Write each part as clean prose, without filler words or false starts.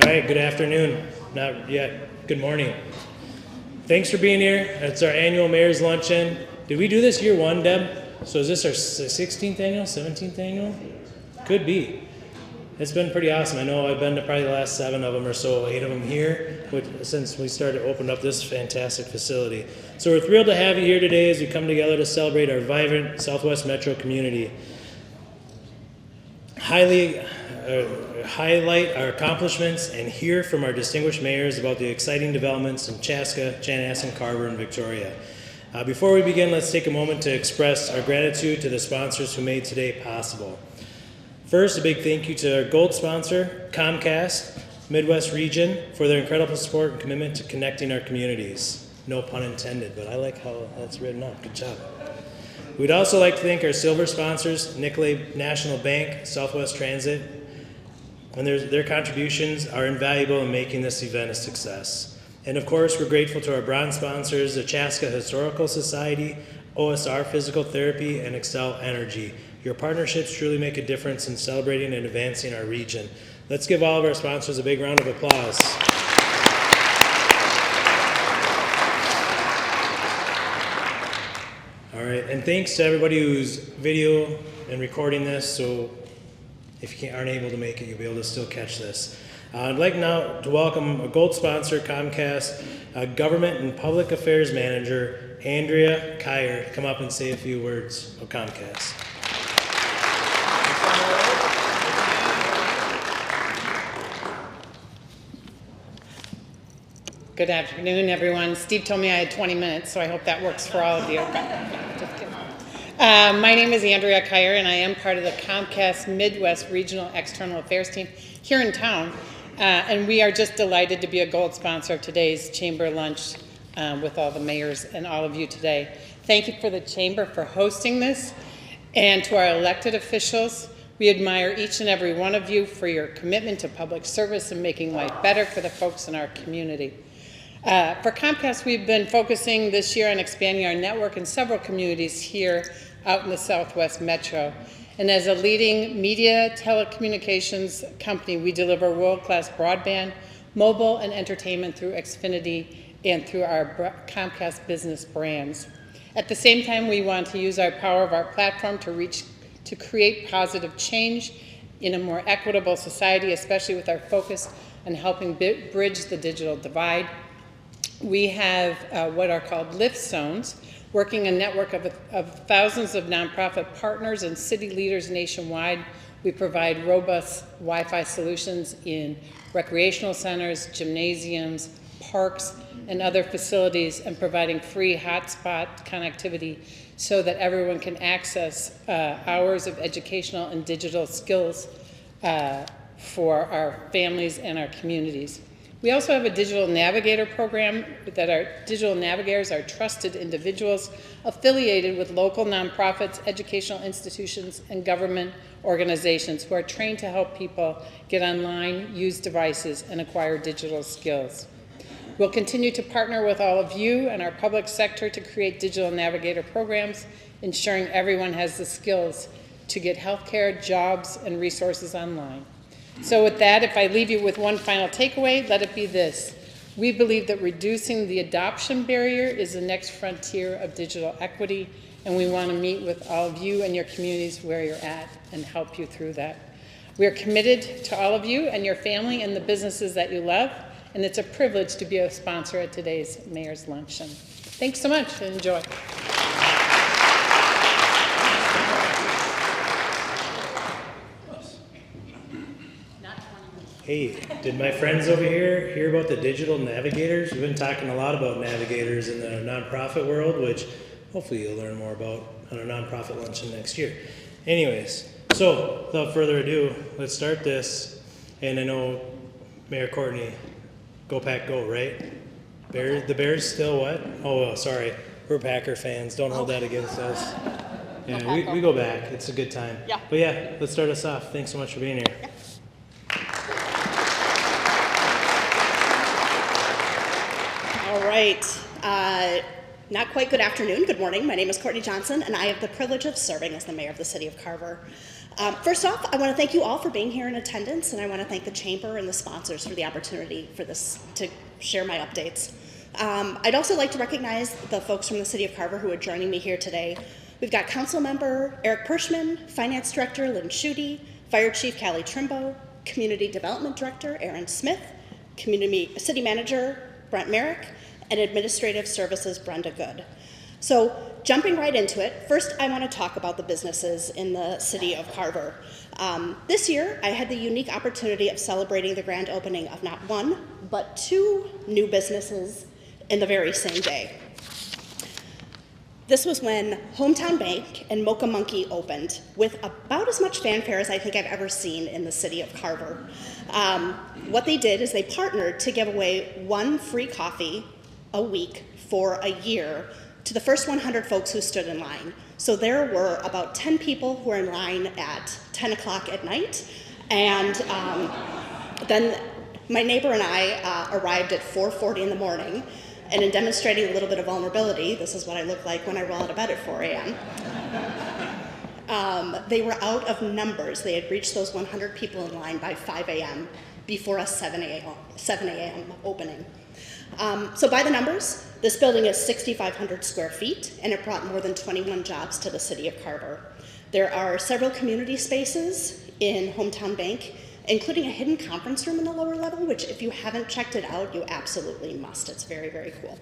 All right, good afternoon. Not yet. Good morning. Thanks for being here. It's our annual Mayor's Luncheon. Did we do this year one, Deb? So is this our 16th annual, 17th annual? Could be. It's been pretty awesome. I know I've been to probably the last 7 of them or so, 8 of them here, since we opened up this fantastic facility. So we're thrilled to have you here today as we come together to celebrate our vibrant Southwest Metro community. Highlight our accomplishments and hear from our distinguished mayors about the exciting developments in Chaska, Chanhassen, Carver, and Victoria. Before we begin, let's take a moment to express our gratitude to the sponsors who made today possible. First, a big thank you to our gold sponsor, Comcast, Midwest Region, for their incredible support and commitment to connecting our communities. No pun intended, but I like how that's written up. Good job. We'd also like to thank our silver sponsors, Nicolay National Bank, Southwest Transit, and their contributions are invaluable in making this event a success. And of course, we're grateful to our bronze sponsors, the Chaska Historical Society, OSR Physical Therapy, and Excel Energy. Your partnerships truly make a difference in celebrating and advancing our region. Let's give all of our sponsors a big round of applause. All right, and thanks to everybody who's video and recording this, so if you aren't able to make it, you'll be able to still catch this. I'd like now to welcome a gold sponsor, Comcast, Government and Public Affairs Manager, Andrea Kyer, to come up and say a few words of Comcast. Good afternoon, everyone. Steve told me I had 20 minutes, so I hope that works for all of you. Just kidding. My name is Andrea Kyer, and I am part of the Comcast Midwest Regional External Affairs team here in town. And we are just delighted to be a gold sponsor of today's Chamber Lunch with all the mayors and all of you today. Thank you for the Chamber for hosting this. And to our elected officials, we admire each and every one of you for your commitment to public service and making life better for the folks in our community. For Comcast, we've been focusing this year on expanding our network in several communities here out in the Southwest Metro. And as a leading media telecommunications company, we deliver world-class broadband, mobile, and entertainment through Xfinity and through our Comcast business brands. At the same time, we want to use our power of our platform to create positive change in a more equitable society, especially with our focus on helping bridge the digital divide. We have what are called lift zones, working a network of thousands of nonprofit partners and city leaders nationwide. We provide robust Wi-Fi solutions in recreational centers, gymnasiums, parks, and other facilities, and providing free hotspot connectivity so that everyone can access hours of educational and digital skills for our families and our communities. We also have a digital navigator program that our digital navigators are trusted individuals affiliated with local nonprofits, educational institutions, and government organizations who are trained to help people get online, use devices, and acquire digital skills. We'll continue to partner with all of you and our public sector to create digital navigator programs, ensuring everyone has the skills to get healthcare, jobs, and resources online. So with that, if I leave you with one final takeaway, let it be this. We believe that reducing the adoption barrier is the next frontier of digital equity, and we want to meet with all of you and your communities where you're at and help you through that. We are committed to all of you and your family and the businesses that you love, and it's a privilege to be a sponsor at today's Mayor's Luncheon. Thanks so much and enjoy. Hey, did my friends over here hear about the digital navigators? We've been talking a lot about navigators in the nonprofit world, which hopefully you'll learn more about on our nonprofit luncheon next year. Anyways, so without further ado, let's start this. And I know Mayor Courtney, go Pack Go, right? The Bears still what? Oh, sorry. We're Packer fans. Don't hold that against us. Yeah, we go back. It's a good time. Yeah. But yeah, let's start us off. Thanks so much for being here. All right. Not quite good afternoon, good morning. My name is Courtney Johnson, and I have the privilege of serving as the mayor of the city of Carver. First off, I want to thank you all for being here in attendance, and I want to thank the Chamber and the sponsors for the opportunity for this to share my updates. I'd also like to recognize the folks from the City of Carver who are joining me here today. We've got Council Member Eric Pershman, Finance Director Lynn Schutte, Fire Chief Callie Trimbo, Community Development Director Aaron Smith, City Manager Brent Merrick, and Administrative Services Brenda Good. So jumping right into it, first I want to talk about the businesses in the City of Carver. This year I had the unique opportunity of celebrating the grand opening of not one, but two new businesses in the very same day. This was when Hometown Bank and Mocha Monkey opened with about as much fanfare as I think I've ever seen in the City of Carver. What they did is they partnered to give away one free coffee a week for a year to the first 100 folks who stood in line. So there were about 10 people who were in line at 10 o'clock at night, and then my neighbor and I arrived at 4:40 in the morning, and in demonstrating a little bit of vulnerability, this is what I look like when I roll out of bed at 4 a.m. They were out of numbers. They had reached those 100 people in line by 5 a.m. before a 7 a.m. opening. So by the numbers, this building is 6,500 square feet, and it brought more than 21 jobs to the City of Carver. There are several community spaces in Hometown Bank, including a hidden conference room in the lower level, which if you haven't checked it out, you absolutely must. It's very, very cool.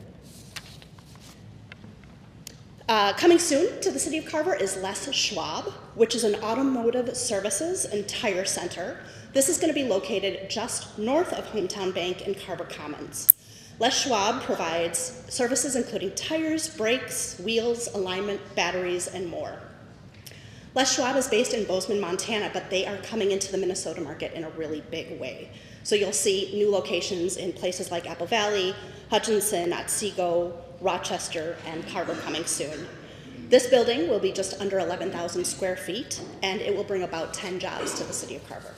Coming soon to the City of Carver is Les Schwab, which is an automotive services and tire center. This is going to be located just north of Hometown Bank in Carver Commons. Les Schwab provides services including tires, brakes, wheels, alignment, batteries, and more. Les Schwab is based in Bozeman, Montana, but they are coming into the Minnesota market in a really big way. So you'll see new locations in places like Apple Valley, Hutchinson, Otsego, Rochester, and Carver coming soon. This building will be just under 11,000 square feet, and it will bring about 10 jobs to the City of Carver.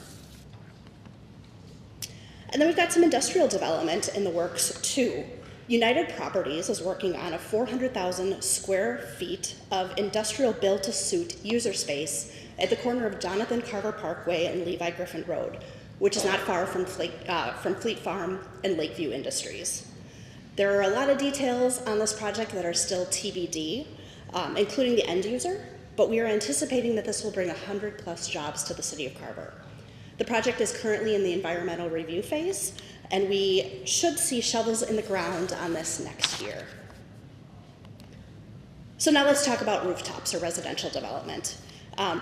And then we've got some industrial development in the works too. United Properties is working on a 400,000 square feet of industrial build-to-suit user space at the corner of Jonathan Carver Parkway and Levi Griffin Road, which is not far from Fleet Farm and Lakeview Industries. There are a lot of details on this project that are still TBD, including the end user, but we are anticipating that this will bring 100 plus jobs to the City of Carver. The project is currently in the environmental review phase, and we should see shovels in the ground on this next year. So now let's talk about rooftops or residential development.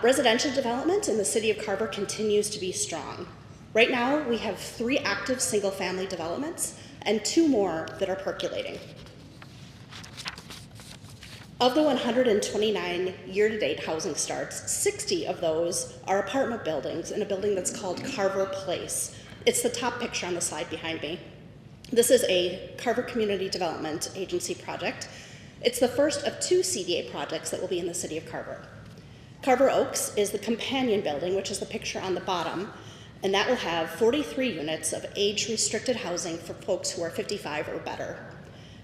Residential development in the City of Carver continues to be strong. Right now, we have 3 active single-family developments and 2 more that are percolating. Of the 129 year-to-date housing starts, 60 of those are apartment buildings in a building that's called Carver Place. It's the top picture on the slide behind me. This is a Carver Community Development Agency project. It's the first of 2 CDA projects that will be in the City of Carver. Carver Oaks is the companion building, which is the picture on the bottom, and that will have 43 units of age-restricted housing for folks who are 55 or better.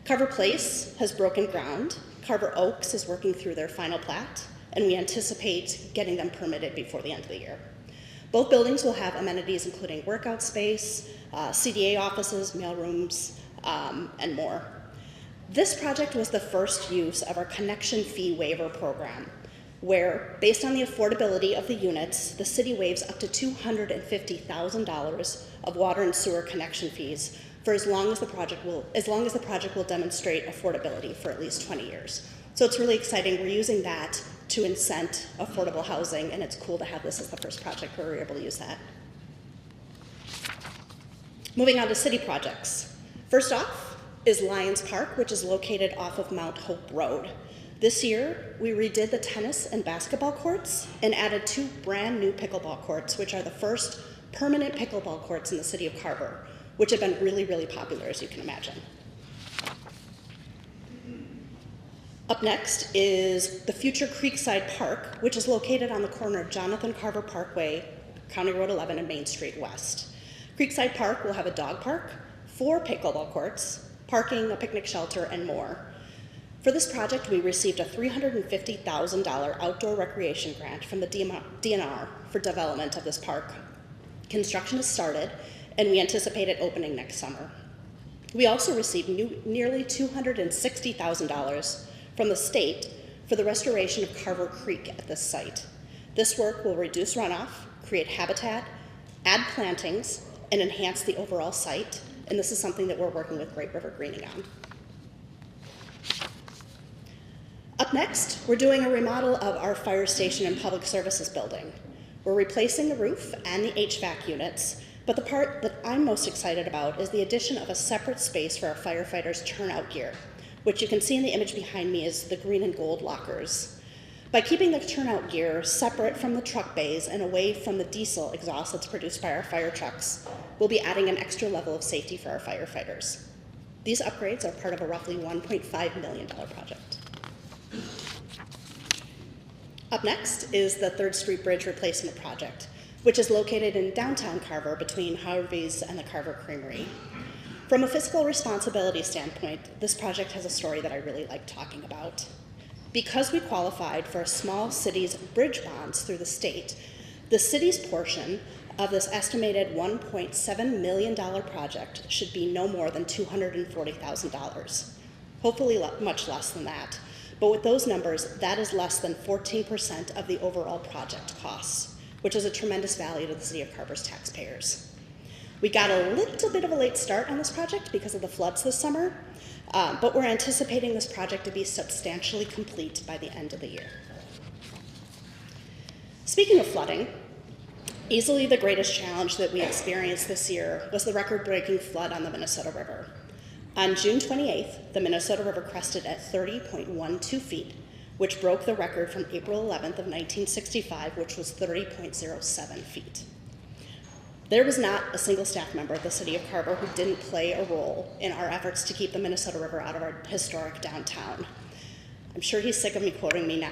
Carver Place has broken ground. Carver Oaks is working through their final plat, and we anticipate getting them permitted before the end of the year. Both buildings will have amenities including workout space, CDA offices, mailrooms, and more. This project was the first use of our connection fee waiver program, where, based on the affordability of the units, the city waives up to $250,000 of water and sewer connection fees for as long as the project will demonstrate affordability for at least 20 years. So it's really exciting. We're using that to incent affordable housing, and it's cool to have this as the first project where we're able to use that. Moving on to city projects. First off is Lions Park, which is located off of Mount Hope Road. This year, we redid the tennis and basketball courts and added 2 brand new pickleball courts, which are the first permanent pickleball courts in the City of Carver, which have been really, really popular, as you can imagine. Up next is the future Creekside Park, which is located on the corner of Jonathan Carver Parkway, County Road 11, and Main Street West. Creekside Park will have a dog park, 4 pickleball courts, parking, a picnic shelter, and more. For this project, we received a $350,000 outdoor recreation grant from the DNR for development of this park. Construction has started, and we anticipate it opening next summer. We also received nearly $260,000 from the state for the restoration of Carver Creek at this site. This work will reduce runoff, create habitat, add plantings, and enhance the overall site, and this is something that we're working with Great River Greening on. Up next, we're doing a remodel of our fire station and public services building. We're replacing the roof and the HVAC units, but the part that I'm most excited about is the addition of a separate space for our firefighters' turnout gear, which you can see in the image behind me is the green and gold lockers. By keeping the turnout gear separate from the truck bays and away from the diesel exhaust that's produced by our fire trucks, we'll be adding an extra level of safety for our firefighters. These upgrades are part of a roughly $1.5 million project. Up next is the 3rd Street Bridge Replacement Project, which is located in downtown Carver between Harvey's and the Carver Creamery. From a fiscal responsibility standpoint, this project has a story that I really like talking about. Because we qualified for a small city's bridge bonds through the state, the city's portion of this estimated $1.7 million project should be no more than $240,000. Hopefully much less than that. But with those numbers, that is less than 14% of the overall project costs, which is a tremendous value to the City of Carver's taxpayers. We got a little bit of a late start on this project because of the floods this summer, but we're anticipating this project to be substantially complete by the end of the year. Speaking of flooding, easily the greatest challenge that we experienced this year was the record-breaking flood on the Minnesota River. On June 28th, the Minnesota River crested at 30.12 feet, which broke the record from April 11th of 1965, which was 30.07 feet. There was not a single staff member of the City of Carver who didn't play a role in our efforts to keep the Minnesota River out of our historic downtown. I'm sure he's sick of me quoting me now.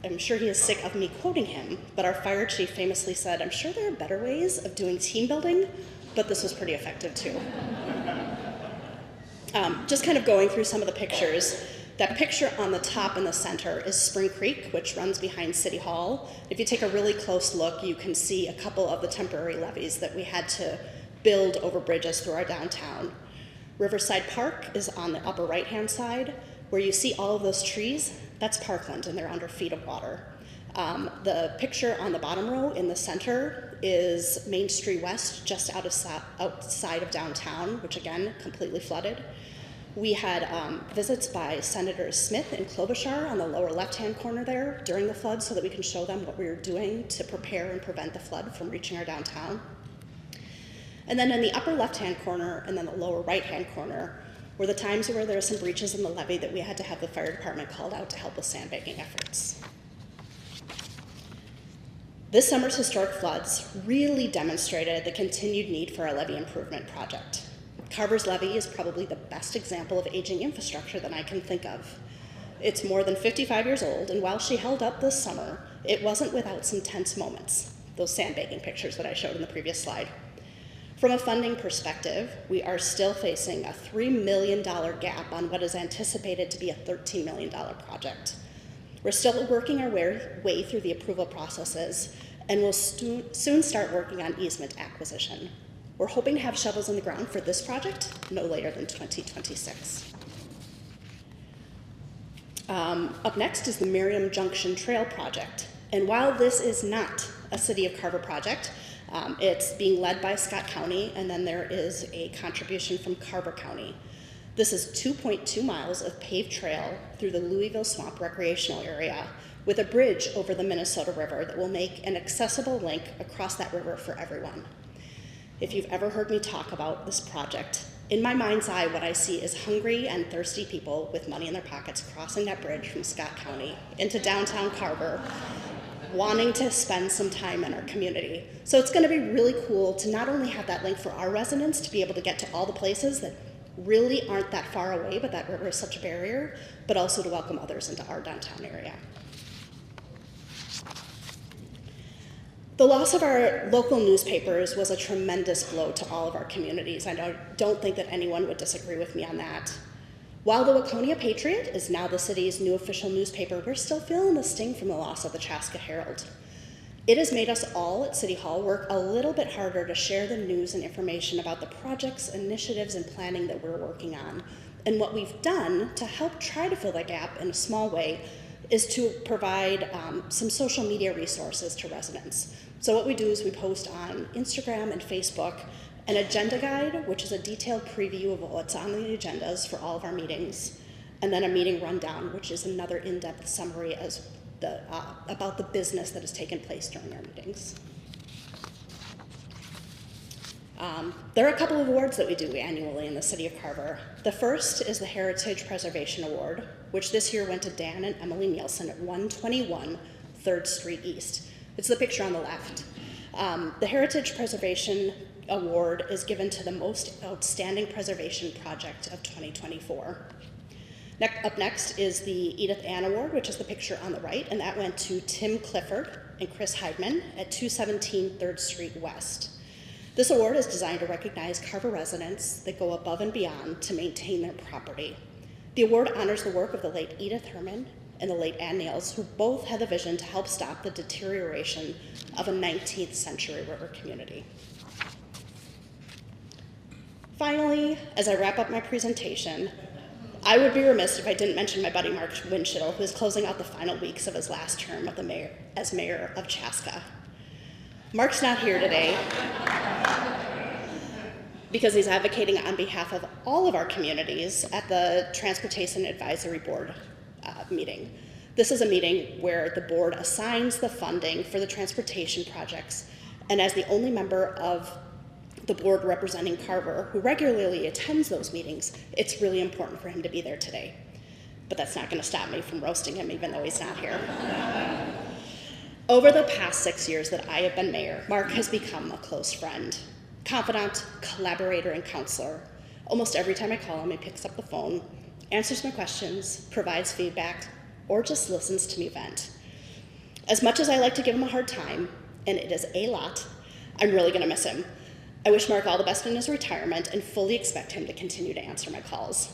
I'm sure he is sick of me quoting him, but our fire chief famously said, "I'm sure there are better ways of doing team building, but this was pretty effective too." Just kind of going through some of the pictures. That picture on the top in the center is Spring Creek, which runs behind City Hall. If you take a really close look, you can see a couple of the temporary levees that we had to build over bridges through our downtown. Riverside Park is on the upper right-hand side. Where you see all of those trees, that's parkland, and they're under feet of water. The picture on the bottom row in the center is Main Street West, just outside of downtown, which again, completely flooded. We had visits by Senators Smith and Klobuchar on the lower left-hand corner there during the flood so that we can show them what we were doing to prepare and prevent the flood from reaching our downtown. And then in the upper left-hand corner and then the lower right-hand corner were the times where there were some breaches in the levee that we had to have the fire department called out to help with sandbagging efforts. This summer's historic floods really demonstrated the continued need for a levee improvement project. Carver's levee is probably the best example of aging infrastructure that I can think of. It's more than 55 years old, and while she held up this summer, it wasn't without some tense moments, those sandbagging pictures that I showed in the previous slide. From a funding perspective, we are still facing a $3 million gap on what is anticipated to be a $13 million project. We're still working our way through the approval processes, and we'll soon start working on easement acquisition. We're hoping to have shovels in the ground for this project no later than 2026. Up next is the Merriam Junction Trail project. And while this is not a City of Carver project, it's being led by Scott County, and then there is a contribution from Carver County. This is 2.2 miles of paved trail through the Louisville Swamp recreational area with a bridge over the Minnesota River that will make an accessible link across that river for everyone. If you've ever heard me talk about this project, in my mind's eye, what I see is hungry and thirsty people with money in their pockets crossing that bridge from Scott County into downtown Carver, wanting to spend some time in our community. So it's gonna be really cool to not only have that link for our residents to be able to get to all the places that really aren't that far away, but that river is such a barrier, but also to welcome others into our downtown area. The loss of our local newspapers was a tremendous blow to all of our communities. I don't think that anyone would disagree with me on that. While the Waconia Patriot is now the city's new official newspaper, we're still feeling the sting from the loss of the Chaska Herald. It has made us all at City Hall work a little bit harder to share the news and information about the projects, initiatives, and planning that we're working on. And what we've done to help try to fill that gap in a small way is to provide some social media resources to residents. So what we do is we post on Instagram and Facebook an agenda guide, which is a detailed preview of what's on the agendas for all of our meetings, and then a meeting rundown, which is another in-depth summary about the business that has taken place during our meetings. There are a couple of awards that we do annually in the city of Carver. The first is the Heritage Preservation Award, which this year went to Dan and Emily Nielsen at 121 3rd Street East. It's the picture on the left. The Heritage Preservation Award is given to the most outstanding preservation project of 2024. Up next is the Edith Ann Award, which is the picture on the right, and that went to Tim Clifford and Chris Heidman at 217 3rd Street West. This award is designed to recognize Carver residents that go above and beyond to maintain their property. The award honors the work of the late Edith Herman and the late Ann Nails, who both had the vision to help stop the deterioration of a 19th century river community. Finally, as I wrap up my presentation, I would be remiss if I didn't mention my buddy Mark Winchell, who is closing out the final weeks of his last term as mayor of Chaska. Mark's not here today because he's advocating on behalf of all of our communities at the Transportation Advisory Board meeting. This is a meeting where the board assigns the funding for the transportation projects, and as the only member of the board representing Carver, who regularly attends those meetings, it's really important for him to be there today. But that's not going to stop me from roasting him, even though he's not here. Over the past 6 years that I have been mayor, Mark has become a close friend, confidant, collaborator, and counselor. Almost every time I call him, he picks up the phone, answers my questions, provides feedback, or just listens to me vent. As much as I like to give him a hard time, and it is a lot, I'm really going to miss him. I wish Mark all the best in his retirement and fully expect him to continue to answer my calls.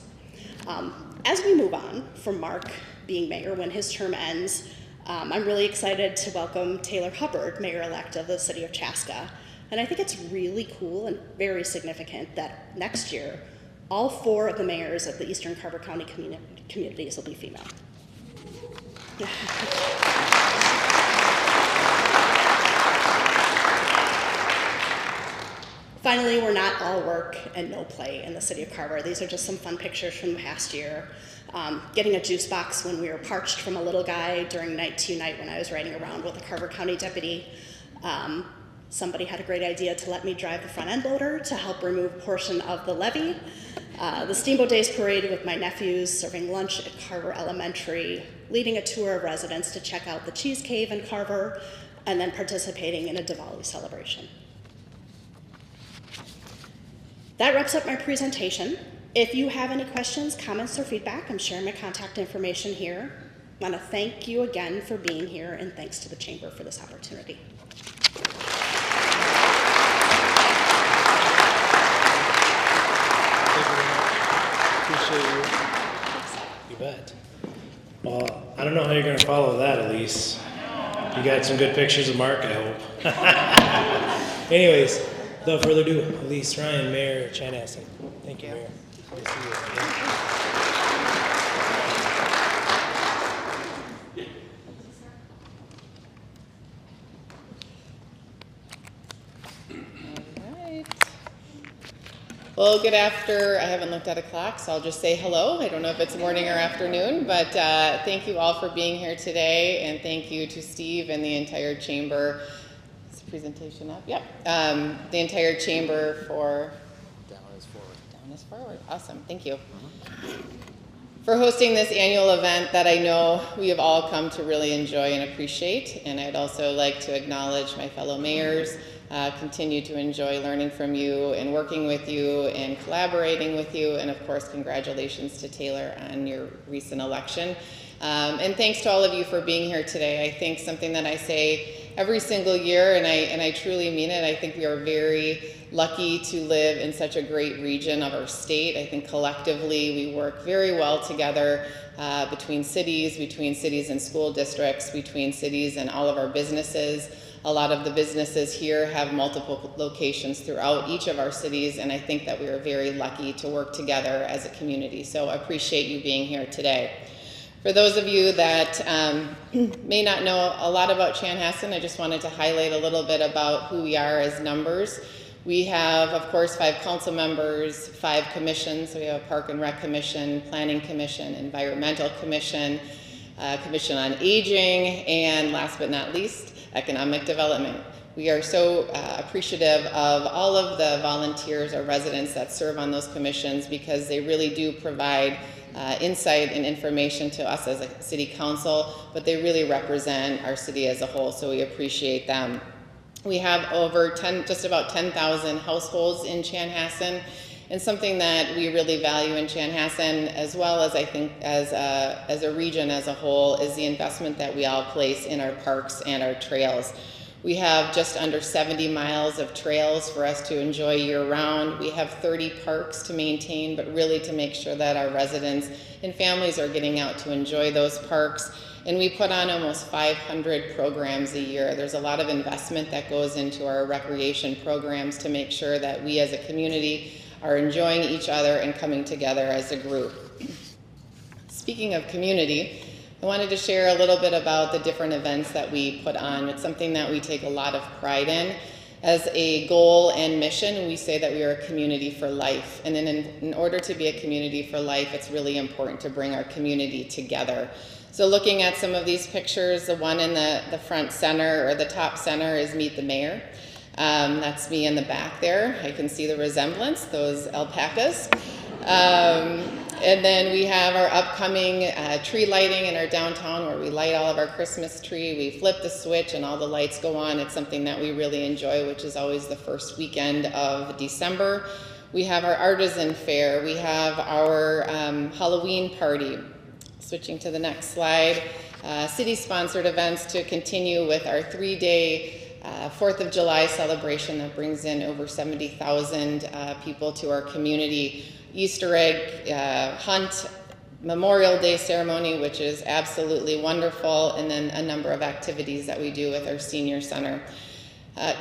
As we move on from Mark being mayor when his term ends, I'm really excited to welcome Taylor Hubbard, mayor-elect of the city of Chaska. And I think it's really cool and very significant that next year, all 4 of the mayors of the Eastern Carver County communities will be female. Finally, we're not all work and no play in the city of Carver. These are just some fun pictures from the past year. Getting a juice box when we were parched from a little guy during Night 2 night when I was riding around with a Carver County deputy. Somebody had a great idea to let me drive the front end loader to help remove a portion of the levee. The Steamboat Days Parade with my nephews, serving lunch at Carver Elementary, leading a tour of residents to check out the Cheese Cave in Carver, and then participating in a Diwali celebration. That wraps up my presentation. If you have any questions, comments, or feedback, I'm sharing my contact information here. I want to thank you again for being here, and thanks to the Chamber for this opportunity. Appreciate you. You bet. Well, I don't know how you're going to follow that, Elise. You got some good pictures of Mark, I hope. Anyways, without further ado, Elise Ryan, Mayor Chanhassen. Thank you, Mayor. Good to see you. Well, good after. I haven't looked at a clock, so I'll just say hello. I don't know if it's morning or afternoon, but thank you all for being here today, and thank you to Steve and the entire chamber. Is the presentation up? Yep. The entire chamber for... Down is forward. Down is forward. Awesome. Thank you. For hosting this annual event that I know we have all come to really enjoy and appreciate. And I'd also like to acknowledge my fellow mayors, continue to enjoy learning from you and working with you and collaborating with you. And of course, congratulations to Taylor on your recent election. And thanks to all of you for being here today. I think something that I say every single year, and I truly mean it, I think we are very lucky to live in such a great region of our state. I think collectively we work very well together between cities and school districts, between cities and all of our businesses. A lot of the businesses here have multiple locations throughout each of our cities, and I think that we are very lucky to work together as a community. So I appreciate you being here today. For those of you that may not know a lot about Chanhassen, I just wanted to highlight a little bit about who we are as numbers. We have, of course, 5 council members, 5 commissions. So we have a Park and Rec Commission, Planning Commission, Environmental Commission, Commission on Aging, and last but not least, Economic Development. We are so appreciative of all of the volunteers or residents that serve on those commissions, because they really do provide insight and information to us as a city council, but they really represent our city as a whole, so we appreciate them. We have over just about 10,000 households in Chanhassen, and something that we really value in Chanhassen, as well as I think as a region as a whole, is the investment that we all place in our parks and our trails. We have just under 70 miles of trails for us to enjoy year-round. We have 30 parks to maintain, but really to make sure that our residents and families are getting out to enjoy those parks. And we put on almost 500 programs a year. There's a lot of investment that goes into our recreation programs to make sure that we as a community are enjoying each other and coming together as a group. Speaking of community, I wanted to share a little bit about the different events that we put on. It's something that we take a lot of pride in. As a goal and mission, we say that we are a community for life. And in order to be a community for life, it's really important to bring our community together. So looking at some of these pictures, the one in the front center, or the top center, is Meet the Mayor. That's me in the back there. I can see the resemblance, those alpacas. And then we have our upcoming tree lighting in our downtown, where we light all of our Christmas tree. We flip the switch and all the lights go on. It's something that we really enjoy, which is always the first weekend of December. We have our artisan fair. We have our Halloween party. Switching to the next slide. City-sponsored events to continue with our 3-day 4th of July celebration that brings in over 70,000 people to our community. Easter egg hunt, Memorial Day ceremony, which is absolutely wonderful, and then a number of activities that we do with our senior center.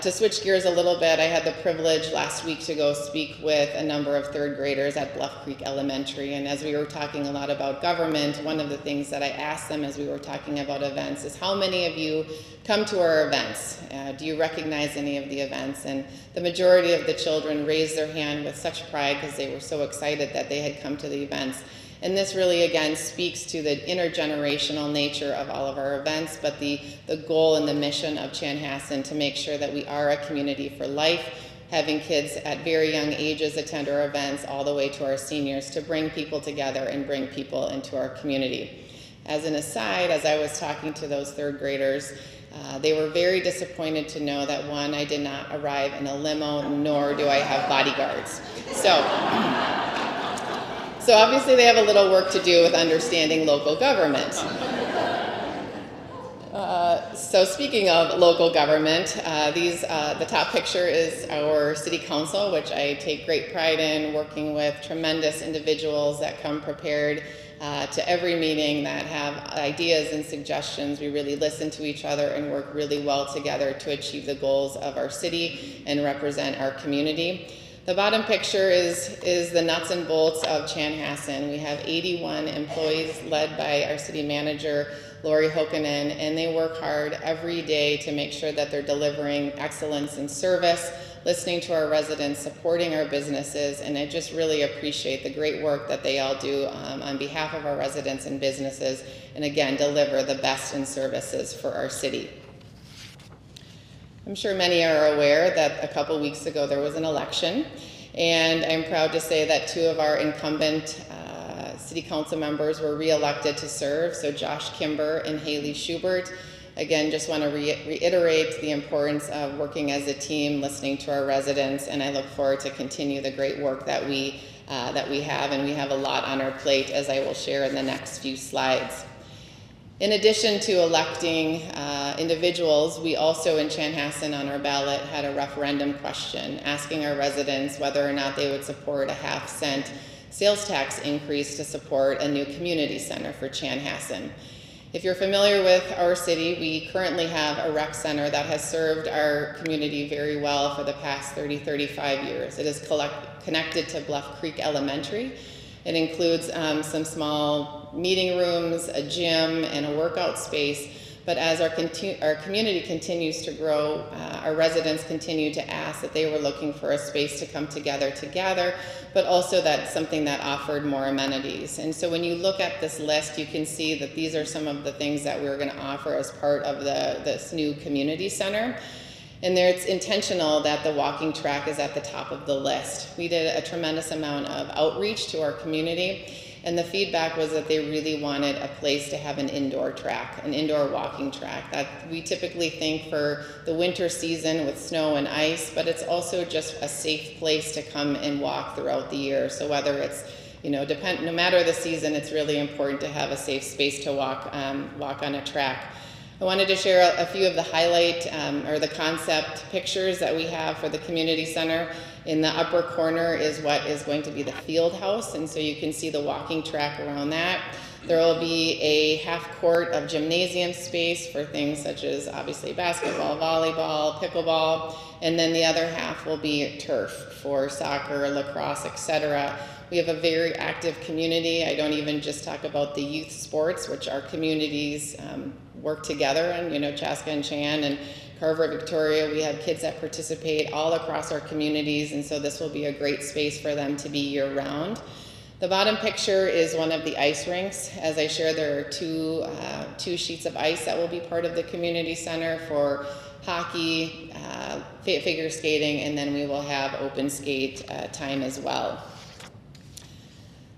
To switch gears a little bit, I had the privilege last week to go speak with a number of 3rd graders at Bluff Creek Elementary, and as we were talking a lot about government, one of the things that I asked them as we were talking about events is, how many of you come to our events? Do you recognize any of the events? And the majority of the children raised their hand with such pride, because they were so excited that they had come to the events. And this really, again, speaks to the intergenerational nature of all of our events, but the goal and the mission of Chanhassen to make sure that we are a community for life, having kids at very young ages attend our events, all the way to our seniors, to bring people together and bring people into our community. As an aside, as I was talking to those 3rd graders, they were very disappointed to know that, one, I did not arrive in a limo, nor do I have bodyguards. So obviously they have a little work to do with understanding local government. So speaking of local government, the top picture is our city council, which I take great pride in, working with tremendous individuals that come prepared to every meeting, that have ideas and suggestions. We really listen to each other and work really well together to achieve the goals of our city and represent our community. The bottom picture is the nuts and bolts of Chanhassen. We have 81 employees led by our city manager, Lori Hokanen, and they work hard every day to make sure that they're delivering excellence in service, listening to our residents, supporting our businesses, and I just really appreciate the great work that they all do on behalf of our residents and businesses, and again, deliver the best in services for our city. I'm sure many are aware that a couple weeks ago there was an election, and I'm proud to say that 2 of our incumbent city council members were re-elected to serve, so Josh Kimber and Haley Schubert. Again, just want to reiterate the importance of working as a team, listening to our residents, and I look forward to continue the great work that we have, and we have a lot on our plate, as I will share in the next few slides. In addition to electing individuals, we also in Chanhassen on our ballot had a referendum question asking our residents whether or not they would support a 50-cent sales tax increase to support a new community center for Chanhassen. If you're familiar with our city, we currently have a rec center that has served our community very well for the past 35 years. It is connected to Bluff Creek Elementary. It includes some small meeting rooms, a gym, and a workout space. But as our community continues to grow, our residents continue to ask that they were looking for a space to come together to gather, but also that's something that offered more amenities. And so when you look at this list, you can see that these are some of the things that we're going to offer as part of this new community center. And there it's intentional that the walking track is at the top of the list. We did a tremendous amount of outreach to our community, and the feedback was that they really wanted a place to have an indoor track, an indoor walking track. That we typically think for the winter season with snow and ice, but it's also just a safe place to come and walk throughout the year. So whether it's, no matter the season, it's really important to have a safe space to walk on a track. I wanted to share a few of the highlight or the concept pictures that we have for the community center. In the upper corner is what is going to be the field house, and so you can see the walking track around that. There will be a half court of gymnasium space for things such as obviously basketball, volleyball, pickleball, and then the other half will be turf for soccer, lacrosse, etc. We have a very active community. I don't even just talk about the youth sports, which our communities work together in, Chaska and Chan and Carver, Victoria. We have kids that participate all across our communities, and so this will be a great space for them to be year-round. The bottom picture is one of the ice rinks. As I shared, there are two sheets of ice that will be part of the community center for hockey, figure skating, and then we will have open skate time as well.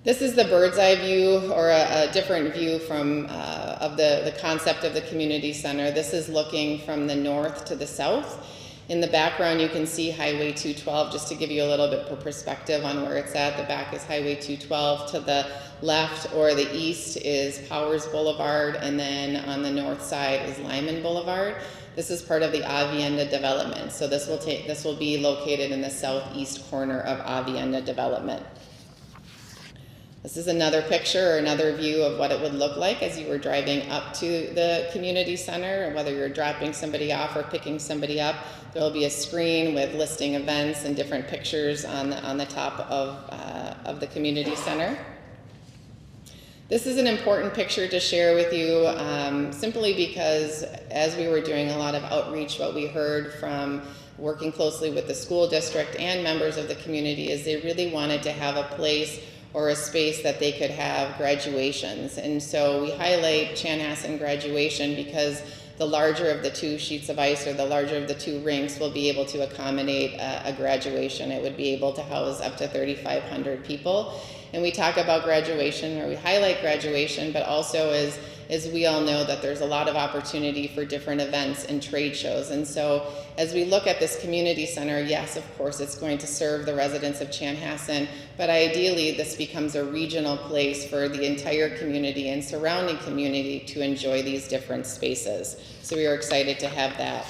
This is the bird's eye view, or a different view from of the concept of the community center. This is looking from the north to the south. In the background, you can see Highway 212, just to give you a little bit of perspective on where it's at. The back is Highway 212. To the left or the east is Powers Boulevard, and then on the north side is Lyman Boulevard. This is part of the Avienda development. So this will be located in the southeast corner of Avienda development. This is another picture or another view of what it would look like as you were driving up to the community center, or whether you're dropping somebody off or picking somebody up. There will be a screen with listing events and different pictures on the top of the community center. This is an important picture to share with you simply because as we were doing a lot of outreach, what we heard from working closely with the school district and members of the community is they really wanted to have a place or a space that they could have graduations. And so we highlight Chanhassen graduation because the larger of the two sheets of ice, or the larger of the two rinks, will be able to accommodate a graduation. It would be able to house up to 3,500 people. And we talk about graduation, or we highlight graduation, but also as we all know that there's a lot of opportunity for different events and trade shows. And so as we look at this community center, yes, of course, it's going to serve the residents of Chanhassen, but ideally this becomes a regional place for the entire community and surrounding community to enjoy these different spaces. So we are excited to have that.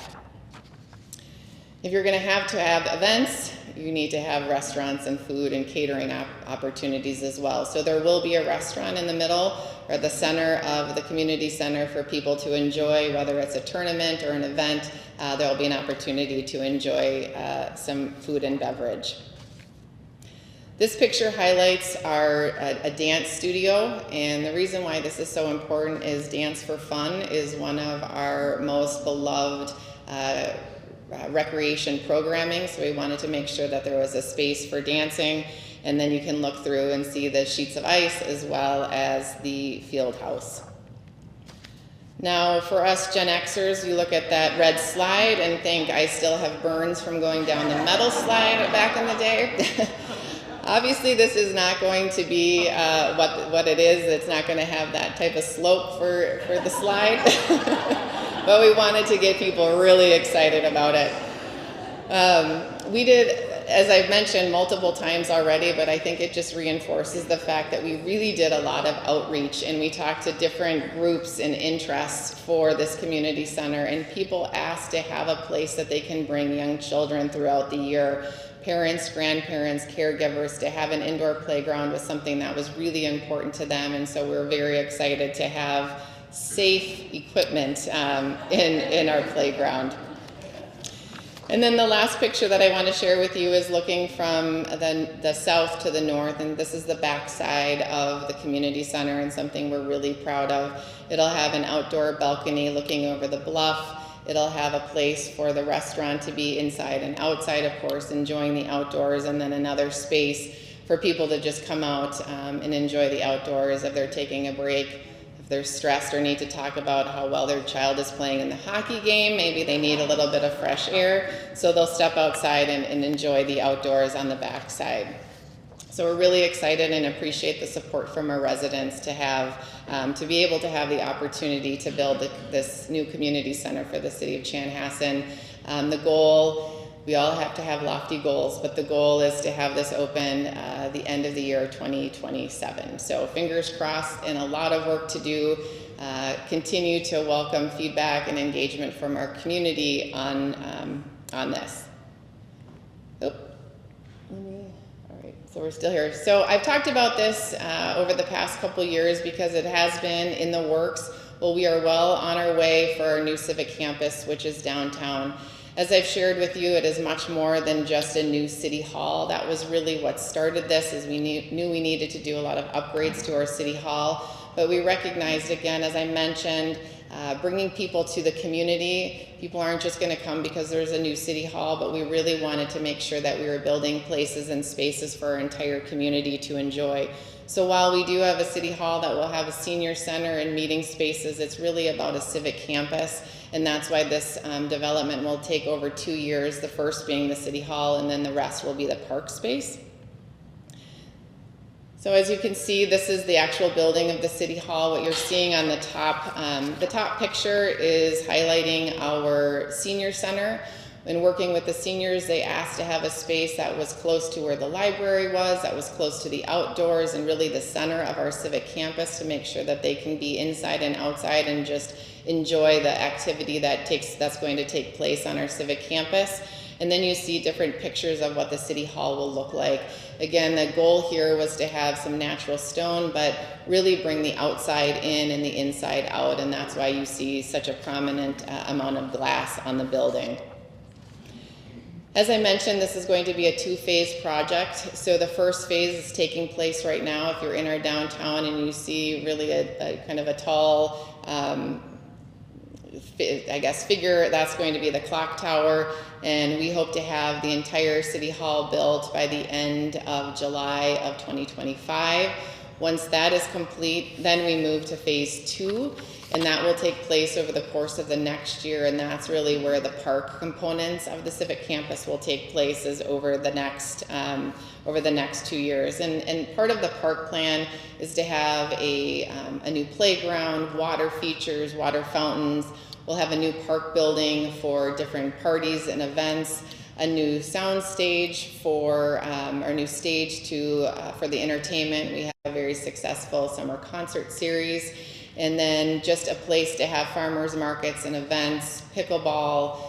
If you're going to have events, you need to have restaurants and food and catering opportunities as well. So there will be a restaurant in the middle or the center of the community center for people to enjoy, whether it's a tournament or an event. There will be an opportunity to enjoy some food and beverage. This picture highlights a dance studio, and the reason why this is so important is Dance for Fun is one of our most beloved recreation programming, so we wanted to make sure that there was a space for dancing, and then you can look through and see the sheets of ice as well as the field house. Now for us Gen Xers, you look at that red slide and think, I still have burns from going down the metal slide back in the day. Obviously this is not going to be what it is. It's not going to have that type of slope for the slide. But we wanted to get people really excited about it. We did as I've mentioned multiple times already, but I think it just reinforces the fact that we really did a lot of outreach, and we talked to different groups and interests for this community center, and people asked to have a place that they can bring young children throughout the year. Parents, grandparents, caregivers, to have an indoor playground was something that was really important to them, and so we're very excited to have safe equipment in our playground. And then the last picture that I want to share with you is looking from the south to the north, and this is the back side of the community center, and something we're really proud of. It'll have an outdoor balcony looking over the bluff. It'll have a place for the restaurant to be inside and outside, of course, enjoying the outdoors, and then another space for people to just come out and enjoy the outdoors if they're taking a break. If they're stressed or need to talk about how well their child is playing in the hockey game, maybe they need a little bit of fresh air, so they'll step outside and enjoy the outdoors on the back side. So we're really excited and appreciate the support from our residents to have, to be able to have the opportunity to build this new community center for the city of Chanhassen. The goal, we all have to have lofty goals, but the goal is to have this open the end of the year 2027. So fingers crossed, and a lot of work to do. Continue to welcome feedback and engagement from our community on this. So we're still here. So I've talked about this over the past couple years because it has been in the works. Well, we are well on our way for our new civic campus, which is downtown. As I've shared with you, it is much more than just a new city hall. That was really what started this, is we knew we needed to do a lot of upgrades to our city hall. But we recognized, again, as I mentioned, bringing people to the community. People aren't just going to come because there's a new city hall, but we really wanted to make sure that we were building places and spaces for our entire community to enjoy. So while we do have a city hall that will have a senior center and meeting spaces, it's really about a civic campus, and that's why this development will take over 2 years, the first being the city hall, and then the rest will be the park space. So as you can see, this is the actual building of the City Hall. What you're seeing on the top picture is highlighting our senior center. When working with the seniors, they asked to have a space that was close to where the library was, that was close to the outdoors, and really the center of our civic campus, to make sure that they can be inside and outside and just enjoy the activity that's going to take place on our civic campus. And then you see different pictures of what the City Hall will look like. Again, the goal here was to have some natural stone, but really bring the outside in and the inside out, and that's why you see such a prominent amount of glass on the building. As I mentioned, this is going to be a two-phase project. So the first phase is taking place right now. If you're in our downtown and you see really a kind of a tall, I guess, figure, that's going to be the clock tower, and we hope to have the entire City Hall built by the end of July of 2025. Once that is complete, then we move to phase 2, and that will take place over the course of the next year, and that's really where the park components of the civic campus will take place, is over the next 2 years. And part of the park plan is to have a new playground, water features, water fountains. We'll have a new park building for different parties and events, a new sound stage for our new stage for the entertainment. We have a very successful summer concert series, and then just a place to have farmers markets and events, pickleball,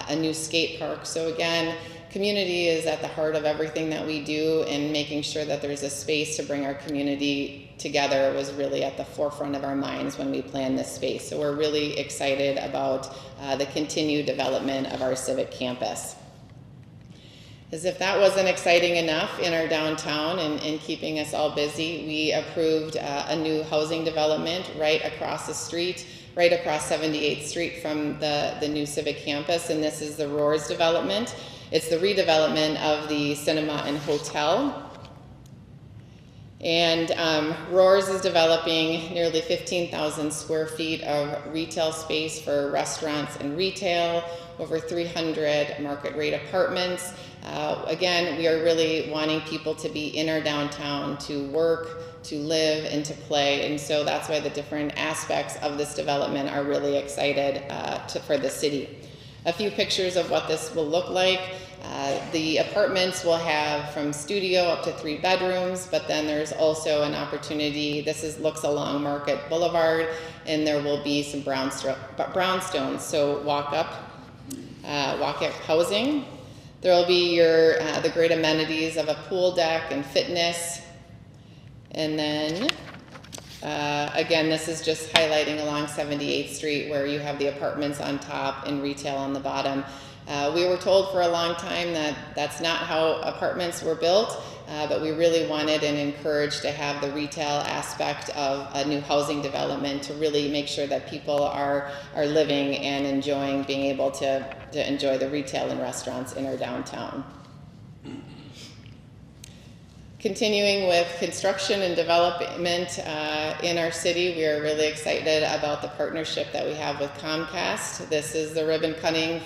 a new skate park. So again, community is at the heart of everything that we do, and making sure that there's a space to bring our community together was really at the forefront of our minds when we planned this space. So we're really excited about the continued development of our civic campus. As if that wasn't exciting enough in our downtown and keeping us all busy, we approved a new housing development right across the street, right across 78th Street from the new civic campus, and this is the Roars development. It's the redevelopment of the cinema and hotel. And Roars is developing nearly 15,000 square feet of retail space for restaurants and retail, over 300 market rate apartments. Again, we are really wanting people to be in our downtown to work, to live, and to play. And so that's why the different aspects of this development are really excited for the city. A few pictures of what this will look like. The apartments will have from studio up to 3 bedrooms, but then there's also an opportunity, looks along Market Boulevard, and there will be some brownstones, so walk-up housing. There will be the great amenities of a pool deck and fitness. And then, again, this is just highlighting along 78th Street where you have the apartments on top and retail on the bottom. We were told for a long time that that's not how apartments were built, but we really wanted and encouraged to have the retail aspect of a new housing development to really make sure that people are living and enjoying being able to enjoy the retail and restaurants in our downtown. Continuing with construction and development in our city, we are really excited about the partnership that we have with Comcast. This is the ribbon cutting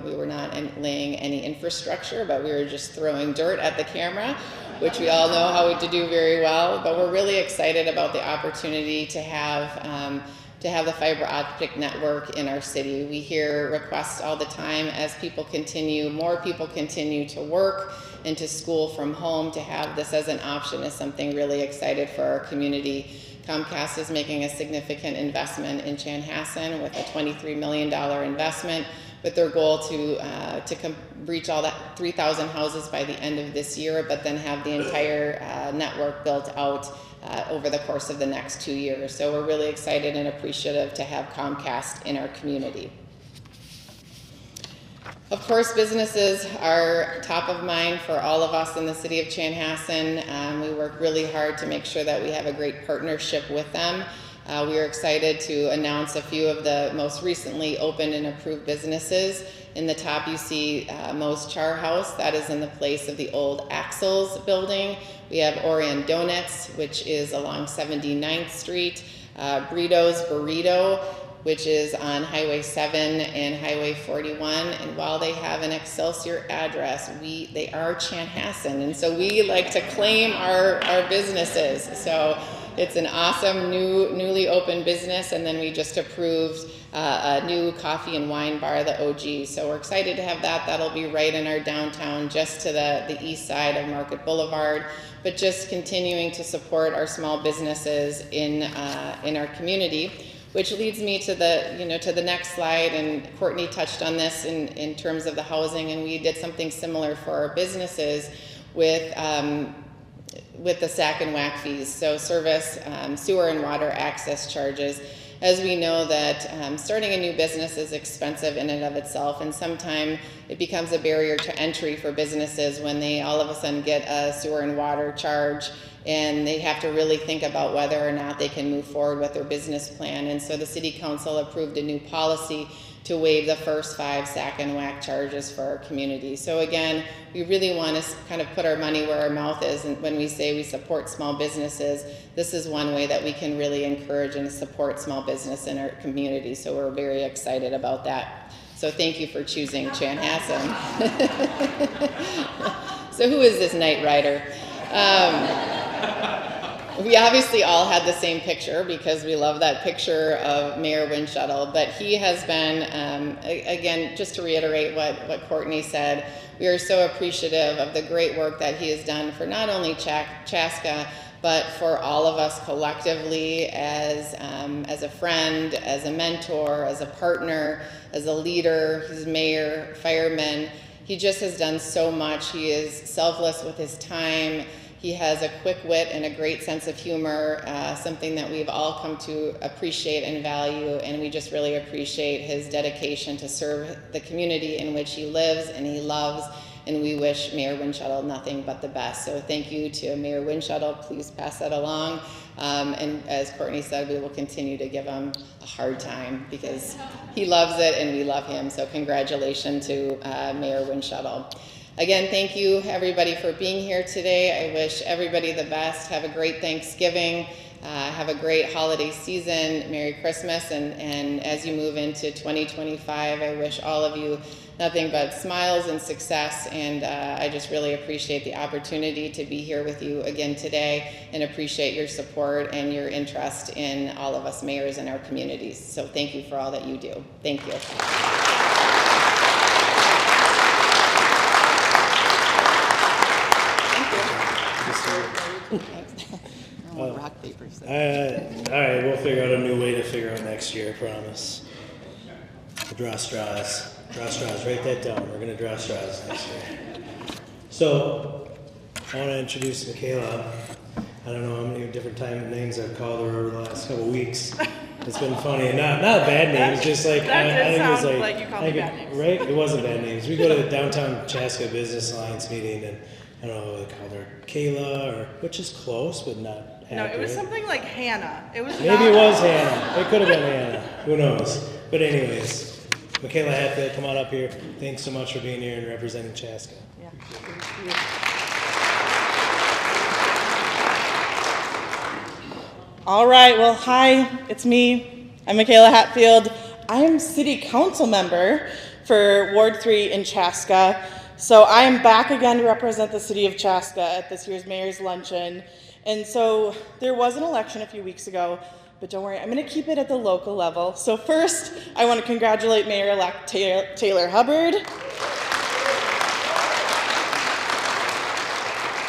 we were not laying any infrastructure, but we were just throwing dirt at the camera, which we all know how to do very well. But we're really excited about the opportunity to have the fiber optic network in our city. We hear requests all the time as more people continue to work and to school from home. To have this as an option is something really excited for our community. Comcast is making a significant investment in Chanhassen with a $23 million investment, with their goal to reach all that 3,000 houses by the end of this year, but then have the entire network built out over the course of the next 2 years. So we're really excited and appreciative to have Comcast in our community. Of course, businesses are top of mind for all of us in the city of Chanhassen. We work really hard to make sure that we have a great partnership with them. We are excited to announce a few of the most recently opened and approved businesses. In the top you see Moe's Char House. That is in the place of the old Axel's building. We have Orion Donuts, which is along 79th Street. Brito's Burrito, which is on Highway 7 and Highway 41. And while they have an Excelsior address, they are Chanhassen. And so we like to claim our businesses. So it's an awesome newly opened business. And then we just approved a new coffee and wine bar, the OG. So we're excited to have that. That'll be right in our downtown, just to the east side of Market Boulevard. But just continuing to support our small businesses in our community. Which leads me to the next slide, and Courtney touched on this in terms of the housing, and we did something similar for our businesses with the SAC and WAC fees, so service, sewer and water access charges. As we know that starting a new business is expensive in and of itself, and sometimes it becomes a barrier to entry for businesses when they all of a sudden get a sewer and water charge, and they have to really think about whether or not they can move forward with their business plan. And so the City Council approved a new policy to waive the first 5 SAC and WAC charges for our community. So again, we really want to kind of put our money where our mouth is, and when we say we support small businesses, this is one way that we can really encourage and support small business in our community. So we're very excited about that. So thank you for choosing Chanhassen. So who is this Knight Rider? We obviously all had the same picture because we love that picture of Mayor Windshuttle, but he has been, again, just to reiterate what Courtney said, we are so appreciative of the great work that he has done for not only Chaska, but for all of us collectively as a friend, as a mentor, as a partner, as a leader, his mayor, fireman. He just has done so much. He is selfless with his time. He has a quick wit and a great sense of humor, something that we've all come to appreciate and value, and we just really appreciate his dedication to serve the community in which he lives and he loves, and we wish Mayor Windshuttle nothing but the best. So thank you to Mayor Windshuttle. Please pass that along. And as Courtney said, we will continue to give him a hard time because he loves it and we love him. So congratulations to Mayor Windshuttle. Again, thank you everybody for being here today. I wish everybody the best. Have a great Thanksgiving. Have a great holiday season. Merry Christmas. And as you move into 2025, I wish all of you nothing but smiles and success. And I just really appreciate the opportunity to be here with you again today and appreciate your support and your interest in all of us mayors in our communities. So thank you for all that you do. Thank you. Rock, paper, scissors. All right, we'll figure out a new way to figure out next year, I promise. We'll draw straws. Draw straws, write that down. We're going to draw straws next year. So, I want to introduce Michaela. I don't know how many different names I've called her over the last couple of weeks. It's been funny. Not bad names, just like, That I did think it was sound like like you called me bad names. Right? It wasn't bad names. We go to the downtown Chaska Business Alliance meeting, and I don't know, they called her Kayla, or which is close, but not accurate. No, it was something like Hannah. It was Maybe not, it was Hannah. It could have been Hannah. Who knows? But anyways, Michaela Hatfield, come on up here. Thanks so much for being here and representing Chaska. Yeah. All right, well, hi, it's me. I'm Michaela Hatfield. I am city council member for Ward 3 in Chaska. So I am back again to represent the city of Chaska at this year's Mayor's Luncheon. And so there was an election a few weeks ago, but don't worry, I'm going to keep it at the local level. So first, I want to congratulate Mayor-elect Taylor Hubbard.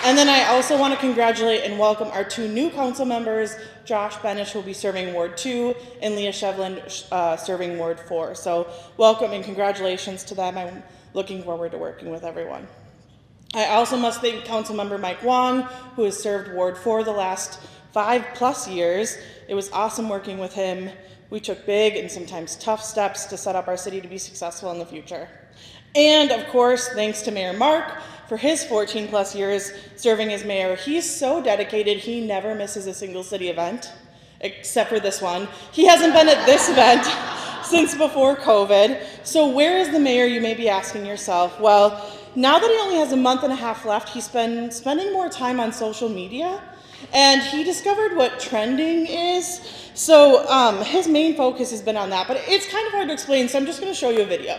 And then I also want to congratulate and welcome our two new council members, Josh Benish, who will be serving Ward 2, and Leah Shevlin serving Ward 4. So welcome and congratulations to them. I'm looking forward to working with everyone. I also must thank Councilmember Mike Wong, who has served Ward 4 the last 5+ years. It was awesome working with him. We took big and sometimes tough steps to set up our city to be successful in the future. And of course, thanks to Mayor Mark for his 14+ years serving as mayor. He's so dedicated, he never misses a single city event, except for this one. He hasn't been at this event since before COVID. So where is the mayor, you may be asking yourself? Well, now that he only has a month and a half left, he's been spending more time on social media, and he discovered what trending is. So his main focus has been on that, but it's kind of hard to explain, so I'm just gonna show you a video.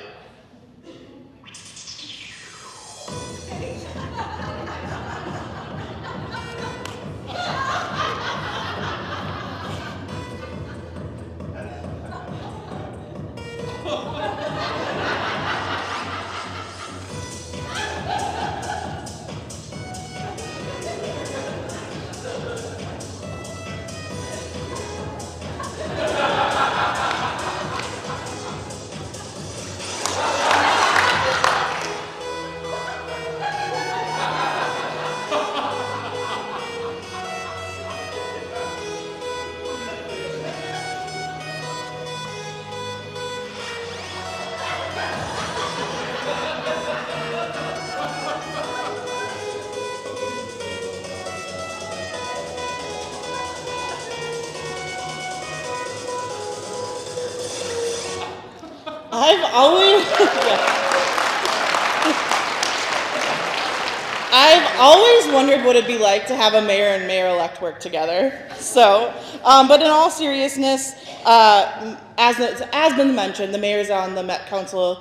I've always wondered what it'd be like to have a mayor and mayor-elect work together. So, but in all seriousness, as been mentioned, the mayor's on the Met Council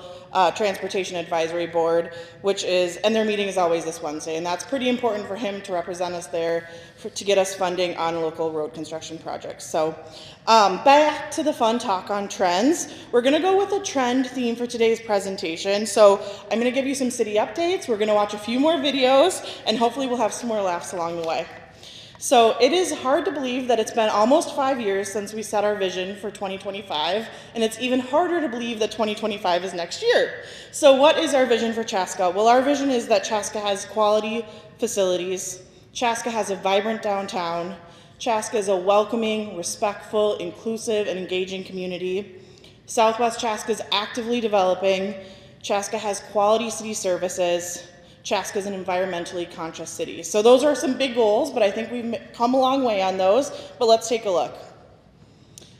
Transportation Advisory Board, and their meeting is always this Wednesday, and that's pretty important for him to represent us there to get us funding on local road construction projects. So back to the fun talk on trends. We're gonna go with a trend theme for today's presentation. So I'm gonna give you some city updates, we're gonna watch a few more videos, and hopefully we'll have some more laughs along the way. So it is hard to believe that it's been almost 5 years since we set our vision for 2025, and it's even harder to believe that 2025 is next year. So what is our vision for Chaska? Well, our vision is that Chaska has quality facilities, Chaska has a vibrant downtown, Chaska is a welcoming, respectful, inclusive, and engaging community. SouthWest Chaska is actively developing, Chaska has quality city services, Chaska is an environmentally conscious city. So those are some big goals, but I think we've come a long way on those, but let's take a look.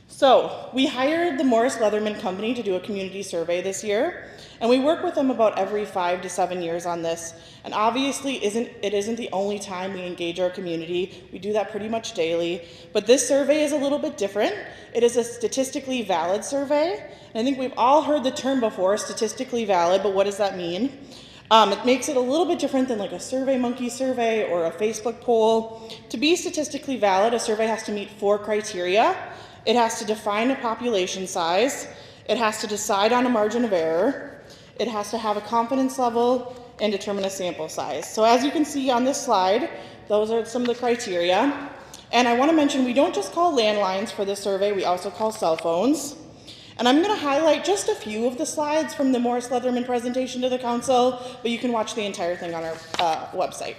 So we hired the Morris Leatherman Company to do a community survey this year, and we work with them about every 5 to 7 years on this. And obviously it isn't the only time we engage our community. We do that pretty much daily, but this survey is a little bit different. It is a statistically valid survey. And I think we've all heard the term before, statistically valid, but what does that mean? It makes it a little bit different than like a SurveyMonkey survey or a Facebook poll. To be statistically valid, a survey has to meet 4 criteria. It has to define a population size. It has to decide on a margin of error. It has to have a confidence level and determine a sample size. So as you can see on this slide, those are some of the criteria. And I want to mention, we don't just call landlines for this survey, we also call cell phones. And I'm going to highlight just a few of the slides from the Morris Leatherman presentation to the council, but you can watch the entire thing on our website.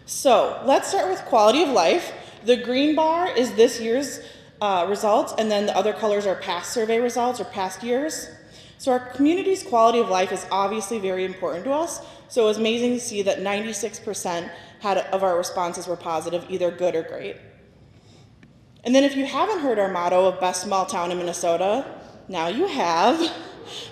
So let's start with quality of life. The green bar is this year's results, and then the other colors are past survey results or past years. So our community's quality of life is obviously very important to us. So it was amazing to see that 96% of our responses were positive, either good or great. And then if you haven't heard our motto of best small town in Minnesota, now you have.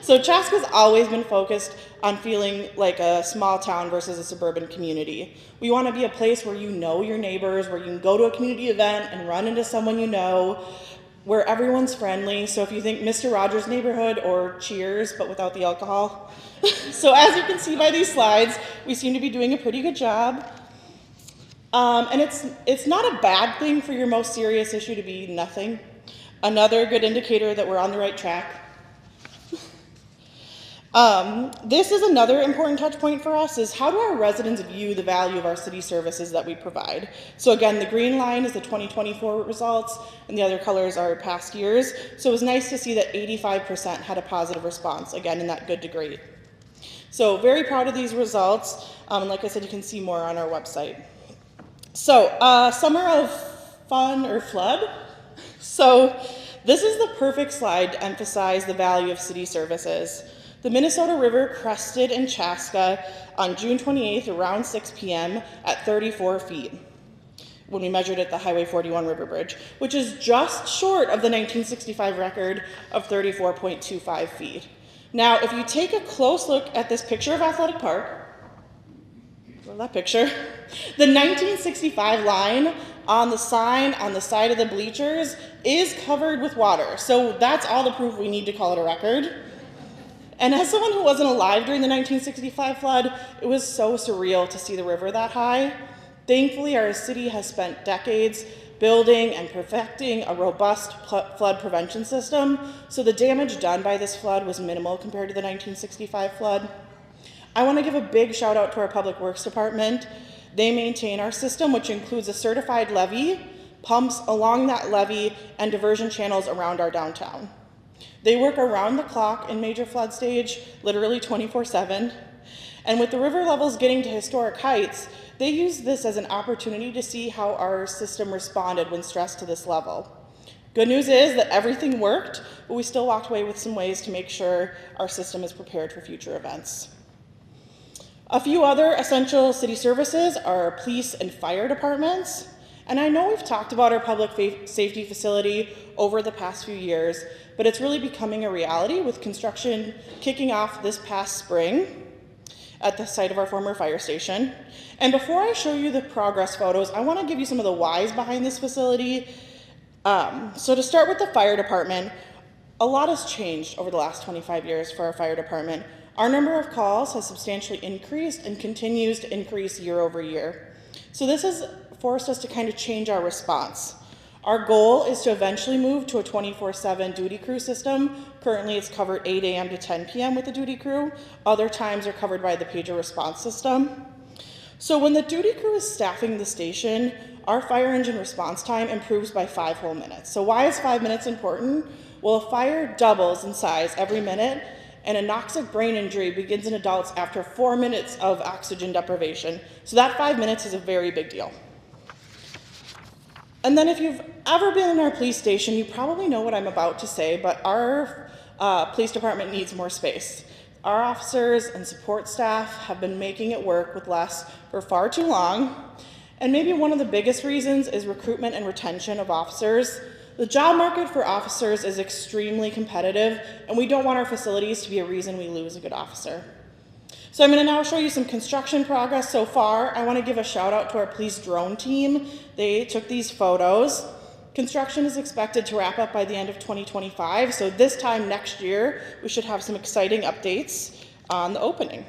So Chaska's always been focused on feeling like a small town versus a suburban community. We want to be a place where you know your neighbors, where you can go to a community event and run into someone you know, where everyone's friendly. So if you think Mr. Rogers' Neighborhood or Cheers, but without the alcohol. So as you can see by these slides, we seem to be doing a pretty good job. And it's not a bad thing for your most serious issue to be nothing. Another good indicator that we're on the right track. This is another important touch point for us, is how do our residents view the value of our city services that we provide? So again, the green line is the 2024 results, and the other colors are past years. So it was nice to see that 85% had a positive response, again, in that good to great. So very proud of these results. And like I said, you can see more on our website. So summer of fun or flood. So this is the perfect slide to emphasize the value of city services. The Minnesota River crested in Chaska on June 28th around 6 p.m. at 34 feet when we measured at the Highway 41 River Bridge, which is just short of the 1965 record of 34.25 feet. Now, if you take a close look at this picture of Athletic Park, love that picture, the 1965 line on the sign on the side of the bleachers is covered with water. So that's all the proof we need to call it a record. And as someone who wasn't alive during the 1965 flood, it was so surreal to see the river that high. Thankfully, our city has spent decades building and perfecting a robust flood prevention system, so the damage done by this flood was minimal compared to the 1965 flood. I want to give a big shout out to our Public Works Department. They maintain our system, which includes a certified levee, pumps along that levee, and diversion channels around our downtown. They work around the clock in major flood stage, literally 24/7. And with the river levels getting to historic heights, they use this as an opportunity to see how our system responded when stressed to this level. Good news is that everything worked, but we still walked away with some ways to make sure our system is prepared for future events. A few other essential city services are police and fire departments. And I know we've talked about our public safety facility over the past few years, but it's really becoming a reality with construction kicking off this past spring at the site of our former fire station. And before I show you the progress photos, I want to give you some of the whys behind this facility. So to start with the fire department, a lot has changed over the last 25 years for our fire department. Our number of calls has substantially increased and continues to increase year over year. So this has forced us to kind of change our response. Our goal is to eventually move to a 24/7 duty crew system. Currently it's covered 8 a.m. to 10 p.m. with the duty crew. Other times are covered by the pager response system. So when the duty crew is staffing the station, our fire engine response time improves by 5 whole minutes. So why is 5 minutes important? Well, a fire doubles in size every minute, and anoxic brain injury begins in adults after 4 minutes of oxygen deprivation. So that 5 minutes is a very big deal. And then if you've ever been in our police station, you probably know what I'm about to say, but our police department needs more space. Our officers and support staff have been making it work with less for far too long. And maybe one of the biggest reasons is recruitment and retention of officers. The job market for officers is extremely competitive, and we don't want our facilities to be a reason we lose a good officer. So I'm going to now show you some construction progress so far. I want to give a shout out to our police drone team. They took these photos. Construction is expected to wrap up by the end of 2025, so this time next year, we should have some exciting updates on the opening.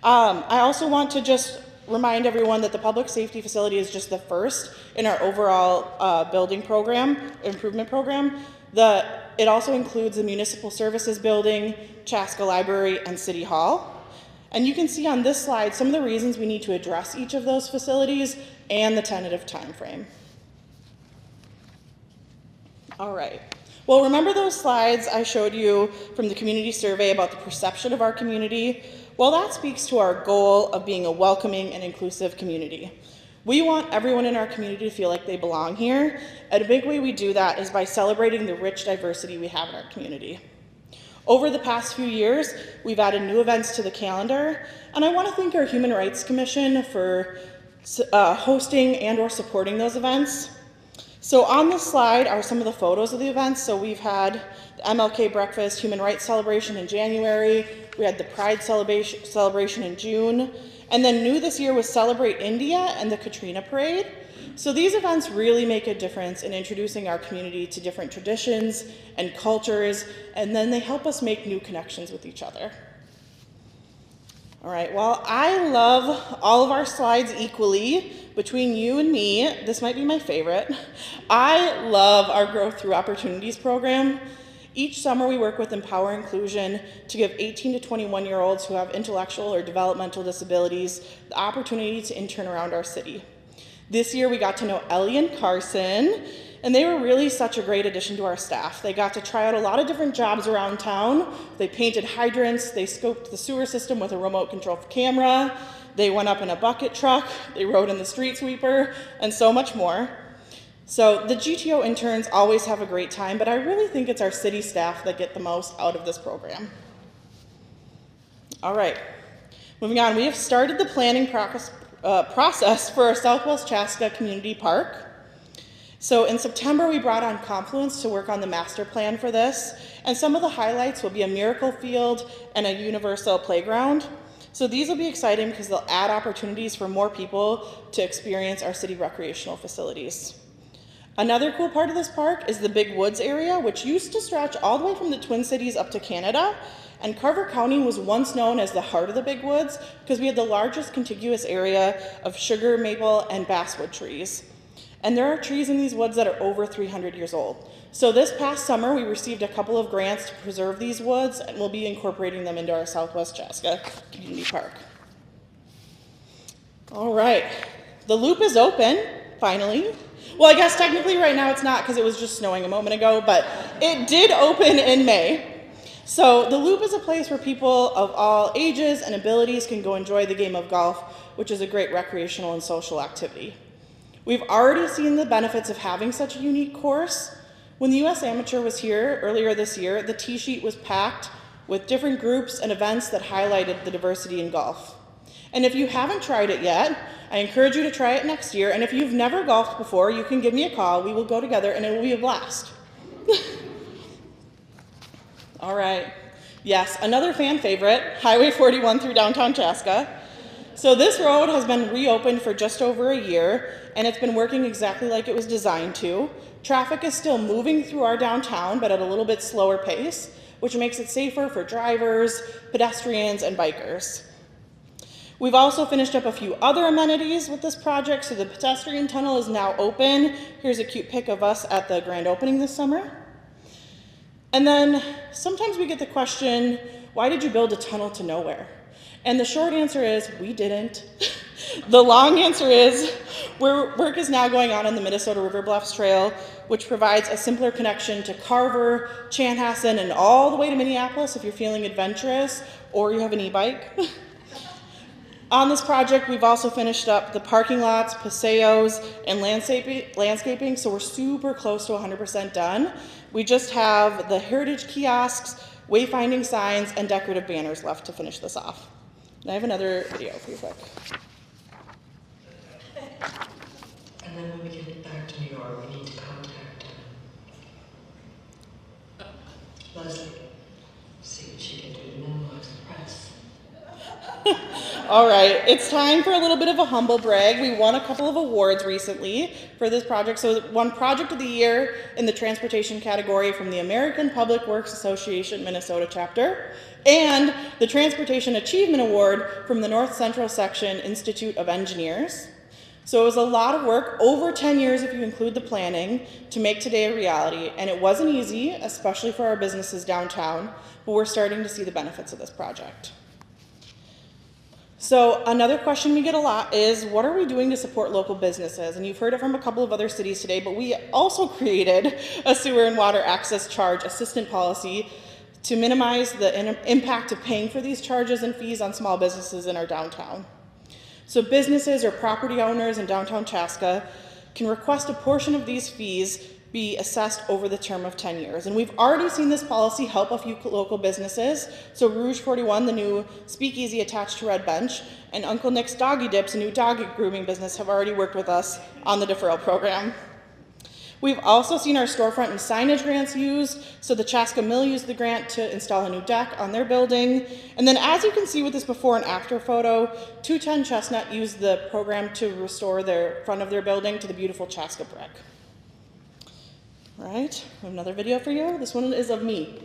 I also want to just remind everyone that the public safety facility is just the first in our overall building program, improvement program. It also includes the municipal services building, Chaska Library, and City Hall. And you can see on this slide some of the reasons we need to address each of those facilities and the tentative time frame. All right. Well, remember those slides I showed you from the community survey about the perception of our community? Well, that speaks to our goal of being a welcoming and inclusive community. We want everyone in our community to feel like they belong here, and a big way we do that is by celebrating the rich diversity we have in our community. Over the past few years, we've added new events to the calendar, and I want to thank our Human Rights Commission for hosting and or supporting those events. So on this slide are some of the photos of the events. So we've had the MLK Breakfast Human Rights Celebration in January, we had the Pride celebration in June, and then new this year was Celebrate India and the Katrina Parade. So these events really make a difference in introducing our community to different traditions and cultures, and then they help us make new connections with each other. All right, well, I love all of our slides equally. Between you and me, this might be my favorite. I love our Growth Through Opportunities program. Each summer we work with Empower Inclusion to give 18 to 21-year-olds who have intellectual or developmental disabilities the opportunity to intern around our city. This year we got to know Ellie and Carson, and they were really such a great addition to our staff. They got to try out a lot of different jobs around town. They painted hydrants, they scoped the sewer system with a remote control camera, they went up in a bucket truck, they rode in the street sweeper, and so much more. So the GTO interns always have a great time, but I really think it's our city staff that get the most out of this program. All right, moving on, we have started the planning process for our SouthWest Chaska Community Park. So in September, we brought on Confluence to work on the master plan for this, and some of the highlights will be a miracle field and a universal playground. So these will be exciting because they'll add opportunities for more people to experience our city recreational facilities. Another cool part of this park is the Big Woods area, which used to stretch all the way from the Twin Cities up to Canada, and Carver County was once known as the heart of the Big Woods because we had the largest contiguous area of sugar, maple, and basswood trees. And there are trees in these woods that are over 300 years old. So this past summer, we received a couple of grants to preserve these woods, and we'll be incorporating them into our SouthWest Chaska Community Park. All right, the loop is open, finally. Well, I guess technically right now it's not because it was just snowing a moment ago, but it did open in May. So the loop is a place where people of all ages and abilities can go enjoy the game of golf, which is a great recreational and social activity. We've already seen the benefits of having such a unique course. When the U.S. Amateur was here earlier this year, the tee sheet was packed with different groups and events that highlighted the diversity in golf. And if you haven't tried it yet, I encourage you to try it next year. And if you've never golfed before, you can give me a call. We will go together and it will be a blast. All right. Yes, another fan favorite, Highway 41 through downtown Chaska. So this road has been reopened for just over a year, and it's been working exactly like it was designed to. Traffic is still moving through our downtown, but at a little bit slower pace, which makes it safer for drivers, pedestrians, and bikers. We've also finished up a few other amenities with this project, so the pedestrian tunnel is now open. Here's a cute pic of us at the grand opening this summer. And then sometimes we get the question, why did you build a tunnel to nowhere? And the short answer is, we didn't. The long answer is, work is now going on the Minnesota River Bluffs Trail, which provides a simpler connection to Carver, Chanhassen, and all the way to Minneapolis if you're feeling adventurous or you have an e-bike. On this project, we've also finished up the parking lots, paseos, and landscaping, so we're super close to 100% done. We just have the heritage kiosks, wayfinding signs, and decorative banners left to finish this off. And I have another video for you quick. And then when we get back to New York, we need to contact Leslie, see what she can do to minimize the press. All right, it's time for a little bit of a humble brag. We won a couple of awards recently for this project. So won Project of the Year in the Transportation category from the American Public Works Association Minnesota chapter, and the Transportation Achievement Award from the North Central Section Institute of Engineers. So it was a lot of work, over 10 years if you include the planning, to make today a reality, and it wasn't easy, especially for our businesses downtown, but we're starting to see the benefits of this project. So another question we get a lot is, what are we doing to support local businesses? And you've heard it from a couple of other cities today, but we also created a sewer and water access charge assistant policy to minimize the impact of paying for these charges and fees on small businesses in our downtown. So businesses or property owners in downtown Chaska can request a portion of these fees be assessed over the term of 10 years. And we've already seen this policy help a few local businesses. So Rouge 41, the new speakeasy attached to Red Bench, and Uncle Nick's Doggy Dips, a new dog grooming business, have already worked with us on the deferral program. We've also seen our storefront and signage grants used. So the Chaska Mill used the grant to install a new deck on their building. And then as you can see with this before and after photo, 210 Chestnut used the program to restore their front of their building to the beautiful Chaska brick. All right, we have another video for you. This one is of me.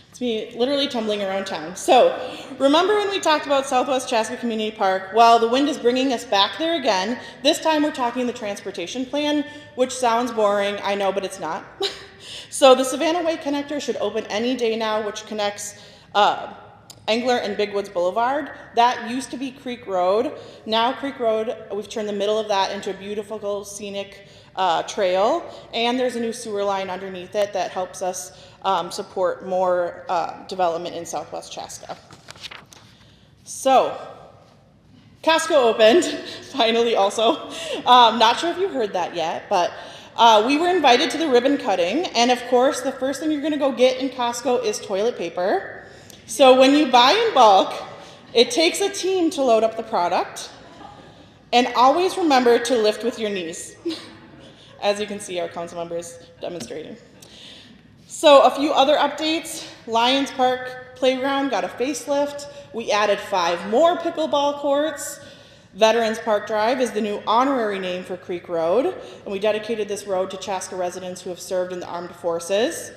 It's me literally tumbling around town. So, remember when we talked about SouthWest Chaska Community Park? Well, the wind is bringing us back there again. This time we're talking the transportation plan, which sounds boring, I know, but it's not. So the Savannah Way connector should open any day now, which connects Engler and Big Woods Boulevard. That used to be Creek Road. Now Creek Road, we've turned the middle of that into a beautiful scenic trail, and there's a new sewer line underneath it that helps us support more development in Southwest Chaska. So, Costco opened, finally also. Not sure if you heard that yet, but we were invited to the ribbon cutting, and of course, the first thing you're gonna go get in Costco is toilet paper. So when you buy in bulk, it takes a team to load up the product, and always remember to lift with your knees. As you can see, our council members demonstrating. So a few other updates. Lions Park Playground got a facelift. We added 5 more pickleball courts. Veterans Park Drive is the new honorary name for Creek Road, and we dedicated this road to Chaska residents who have served in the armed forces.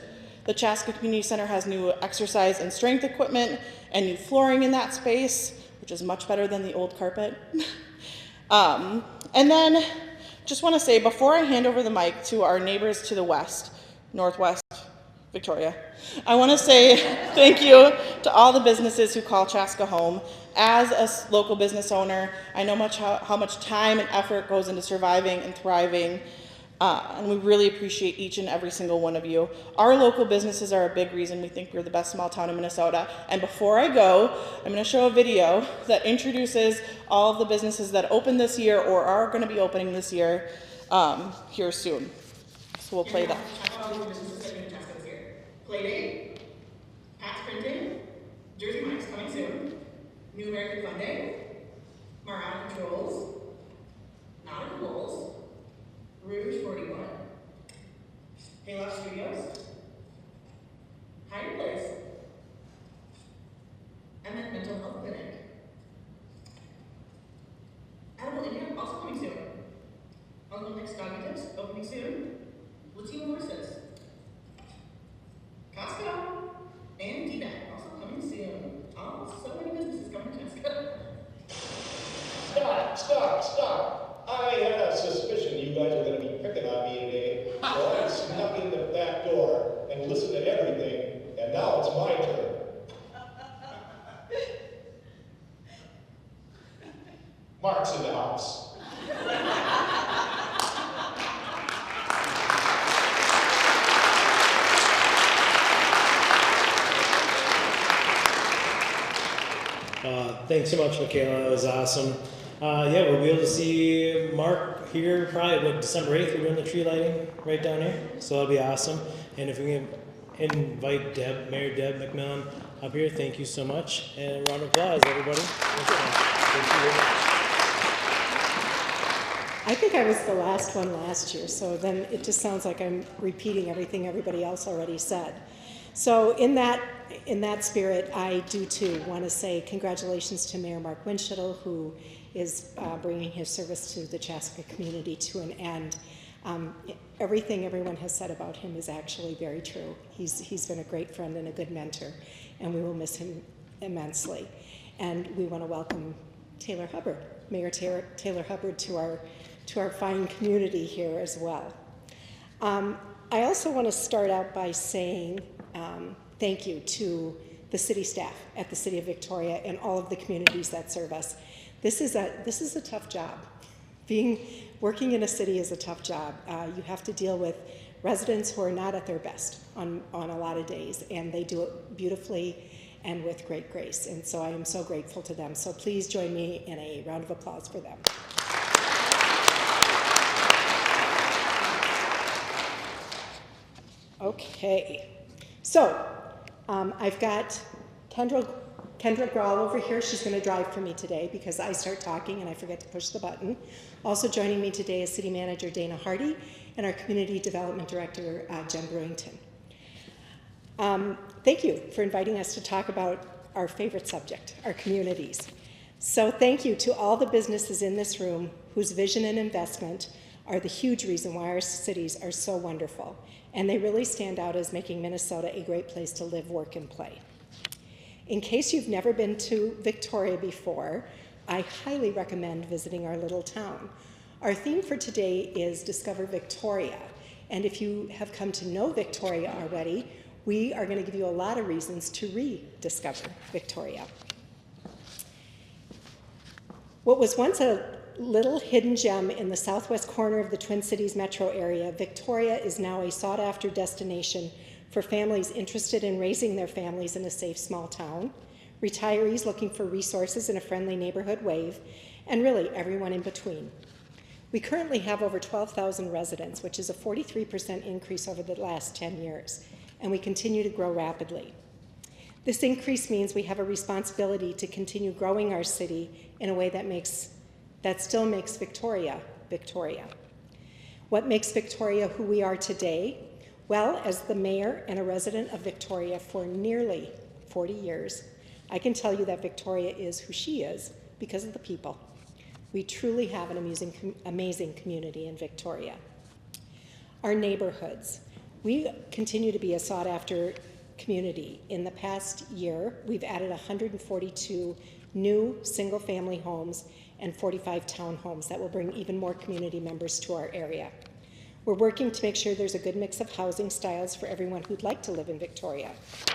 The Chaska Community Center has new exercise and strength equipment and new flooring in that space, which is much better than the old carpet. And then, just want to say, before I hand over the mic to our neighbors to the west, Northwest Victoria, I want to say thank you to all the businesses who call Chaska home. As a local business owner, I know how much time and effort goes into surviving and thriving, and we really appreciate each and every single one of you. Our local businesses are a big reason we think we're the best small town in Minnesota. And before I go, I'm going to show a video that introduces all of the businesses that opened this year or are going to be opening this year here soon. So we'll play that. Playdate, Pat's Printing, Jersey Mike's coming soon, New American Fun Day, Marana Controls, Nautical Bowls, Rouge 41, Hayloft Studios, Higher Place, and then Mental Health Clinic. Edible India also coming soon. Uncle Nick's Doggy Dips opening soon. Latino Horses. Costco and D-Bag also coming soon. Oh, so many businesses coming to Chaska. Stop. I had a suspicion you guys are going to be picking on me today, so I snuck in the back door and listened to everything, and now it's my turn. Mark's in the house. Thanks so much, Michaela. That was awesome. Yeah, we'll be able to see Mark here probably December 8th. We're doing the tree lighting right down here, so that'll be awesome. And if we can invite Mayor Deb McMillan up here, thank you so much. And a round of applause, everybody. Thank you very much. I think I was the last one last year, so then it just sounds like I'm repeating everything everybody else already said. So in that spirit, I do too want to say congratulations to Mayor Mark Winschittel, who is bringing his service to the Chaska community to an end. Everything everyone has said about him is actually very true. He's been a great friend and a good mentor, and we will miss him immensely. And we want to welcome Taylor Hubbard. Mayor Taylor Hubbard to our fine community here as well. I also want to start out by saying thank you to the city staff at the City of Victoria and all of the communities that serve us. This is a tough job. Working in a city is a tough job. You have to deal with residents who are not at their best on a lot of days, and they do it beautifully and with great grace. And so I am so grateful to them. So please join me in a round of applause for them. Okay, so I've got Kendra Grawl over here. She's going to drive for me today because I start talking and I forget to push the button. Also joining me today is City Manager Dana Hardy and our Community Development Director, Jen Brewington. Thank you for inviting us to talk about our favorite subject, our communities. So thank you to all the businesses in this room whose vision and investment are the huge reason why our cities are so wonderful. And they really stand out as making Minnesota a great place to live, work, and play. In case you've never been to Victoria before, I highly recommend visiting our little town. Our theme for today is Discover Victoria. And if you have come to know Victoria already, we are going to give you a lot of reasons to rediscover Victoria. What was once a little hidden gem in the southwest corner of the Twin Cities metro area, Victoria is now a sought-after destination for families interested in raising their families in a safe small town, retirees looking for resources in a friendly neighborhood wave, and really everyone in between. We currently have over 12,000 residents, which is a 43% increase over the last 10 years, and we continue to grow rapidly. This increase means we have a responsibility to continue growing our city in a way that still makes Victoria, Victoria. What makes Victoria who we are today? Well, as the mayor and a resident of Victoria for nearly 40 years, I can tell you that Victoria is who she is because of the people. We truly have an amazing community in Victoria. Our neighborhoods. We continue to be a sought-after community. In the past year, we've added 142 new single-family homes and 45 townhomes that will bring even more community members to our area. We're working to make sure there's a good mix of housing styles for everyone who'd like to live in Victoria,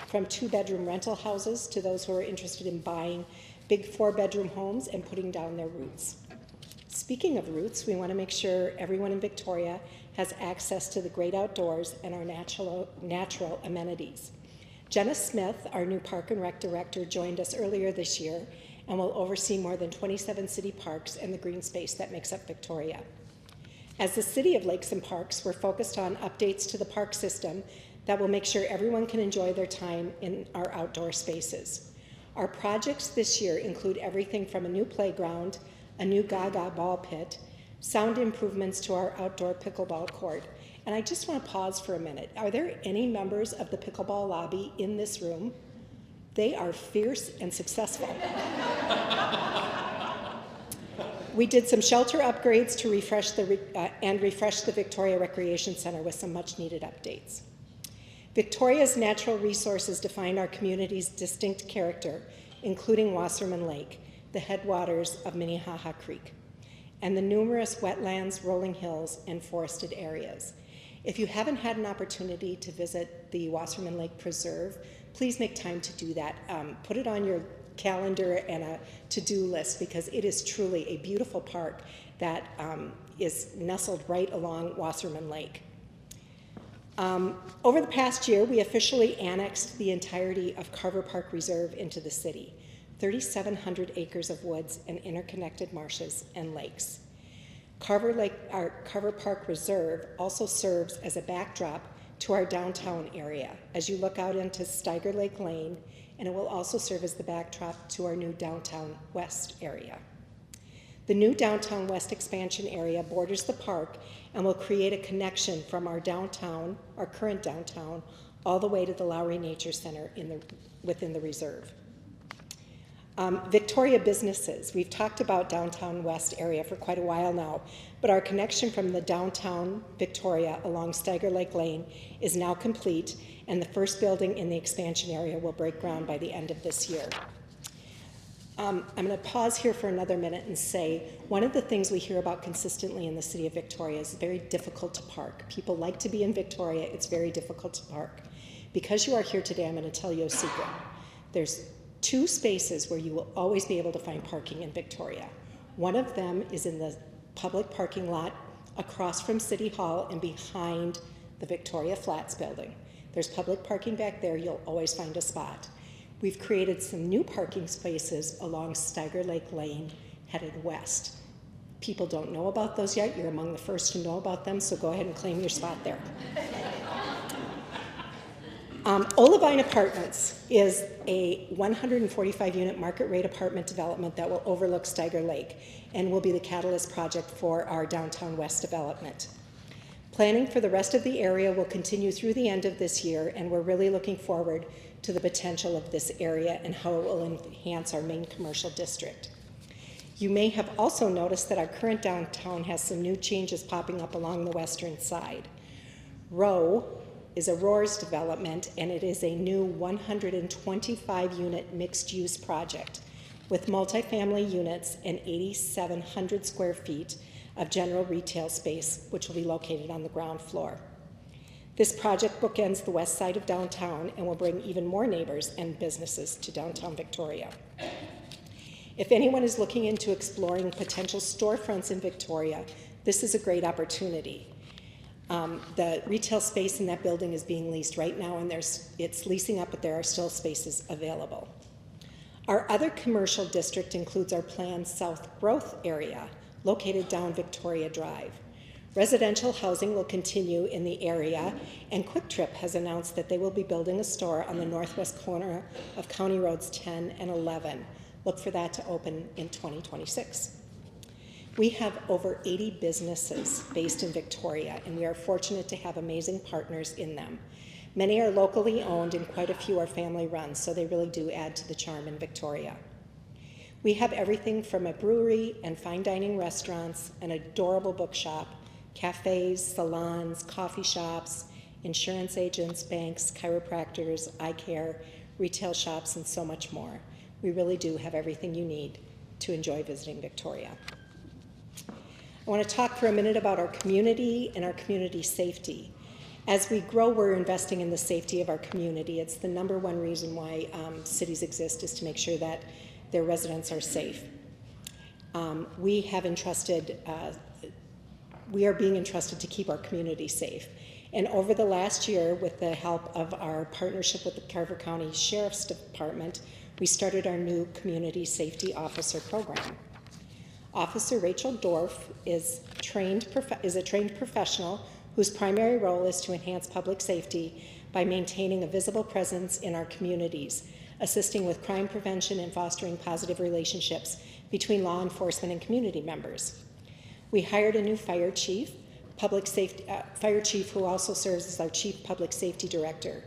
from 2-bedroom rental houses to those who are interested in buying big 4-bedroom homes and putting down their roots. Speaking of roots, we want to make sure everyone in Victoria has access to the great outdoors and our natural amenities. Jenna Smith, our new Park and Rec Director, joined us earlier this year and will oversee more than 27 city parks and the green space that makes up Victoria. As the City of Lakes and Parks, we're focused on updates to the park system that will make sure everyone can enjoy their time in our outdoor spaces. Our projects this year include everything from a new playground, a new Gaga ball pit, sound improvements to our outdoor pickleball court. And I just want to pause for a minute. Are there any members of the pickleball lobby in this room? They are fierce and successful. We did some shelter upgrades to refresh the Victoria Recreation Center with some much needed updates. Victoria's natural resources define our community's distinct character, including Wasserman Lake, the headwaters of Minnehaha Creek, and the numerous wetlands, rolling hills, and forested areas. If you haven't had an opportunity to visit the Wasserman Lake Preserve, please make time to do that. Put it on your calendar and a to-do list because it is truly a beautiful park that is nestled right along Wasserman Lake. Over the past year, we officially annexed the entirety of Carver Park Reserve into the city, 3,700 acres of woods and interconnected marshes and lakes. Our Carver Park Reserve also serves as a backdrop to our downtown area as you look out into Steiger Lake Lane, and it will also serve as the backdrop to our new Downtown West area. The new Downtown West expansion area borders the park and will create a connection from our downtown, our current downtown, all the way to the Lowry Nature Center within the reserve. Victoria businesses. We've talked about Downtown West area for quite a while now, but our connection from the downtown Victoria along Steiger Lake Lane is now complete, and the first building in the expansion area will break ground by the end of this year. I'm going to pause here for another minute and say one of the things we hear about consistently in the city of Victoria is very difficult to park. People like to be in Victoria. It's very difficult to park. Because you are here today, I'm going to tell you a secret. There's 2 spaces where you will always be able to find parking in Victoria. One of them is in the public parking lot across from City Hall and behind the Victoria Flats building. There's public parking back there. You'll always find a spot. We've created some new parking spaces along Steiger Lake Lane headed west. People don't know about those yet. You're among the first to know about them, so go ahead and claim your spot there. Olivine Apartments is a 145-unit market rate apartment development that will overlook Steiger Lake and will be the catalyst project for our Downtown West development. Planning for the rest of the area will continue through the end of this year, and we're really looking forward to the potential of this area and how it will enhance our main commercial district. You may have also noticed that our current downtown has some new changes popping up along the western side. Row is a Roars development, and it is a new 125-unit mixed-use project with multifamily units and 8,700 square feet of general retail space, which will be located on the ground floor. This project bookends the west side of downtown and will bring even more neighbors and businesses to downtown Victoria. If anyone is looking into exploring potential storefronts in Victoria, this is a great opportunity. The retail space in that building is being leased right now, and it's leasing up, but there are still spaces available. Our other commercial district includes our planned South Growth area, located down Victoria Drive. Residential housing will continue in the area, and Quick Trip has announced that they will be building a store on the northwest corner of County Roads 10 and 11. Look for that to open in 2026. We have over 80 businesses based in Victoria, and we are fortunate to have amazing partners in them. Many are locally owned and quite a few are family run, so they really do add to the charm in Victoria. We have everything from a brewery and fine dining restaurants, an adorable bookshop, cafes, salons, coffee shops, insurance agents, banks, chiropractors, eye care, retail shops, and so much more. We really do have everything you need to enjoy visiting Victoria. I want to talk for a minute about our community and our community safety. As we grow, we're investing in the safety of our community. It's the #1 reason why cities exist, is to make sure that their residents are safe. We are being entrusted to keep our community safe. And over the last year, with the help of our partnership with the Carver County Sheriff's Department, we started our new Community Safety Officer program. Officer Rachel Dorff is a trained professional whose primary role is to enhance public safety by maintaining a visible presence in our communities, assisting with crime prevention and fostering positive relationships between law enforcement and community members. We hired a new fire chief who also serves as our chief public safety director.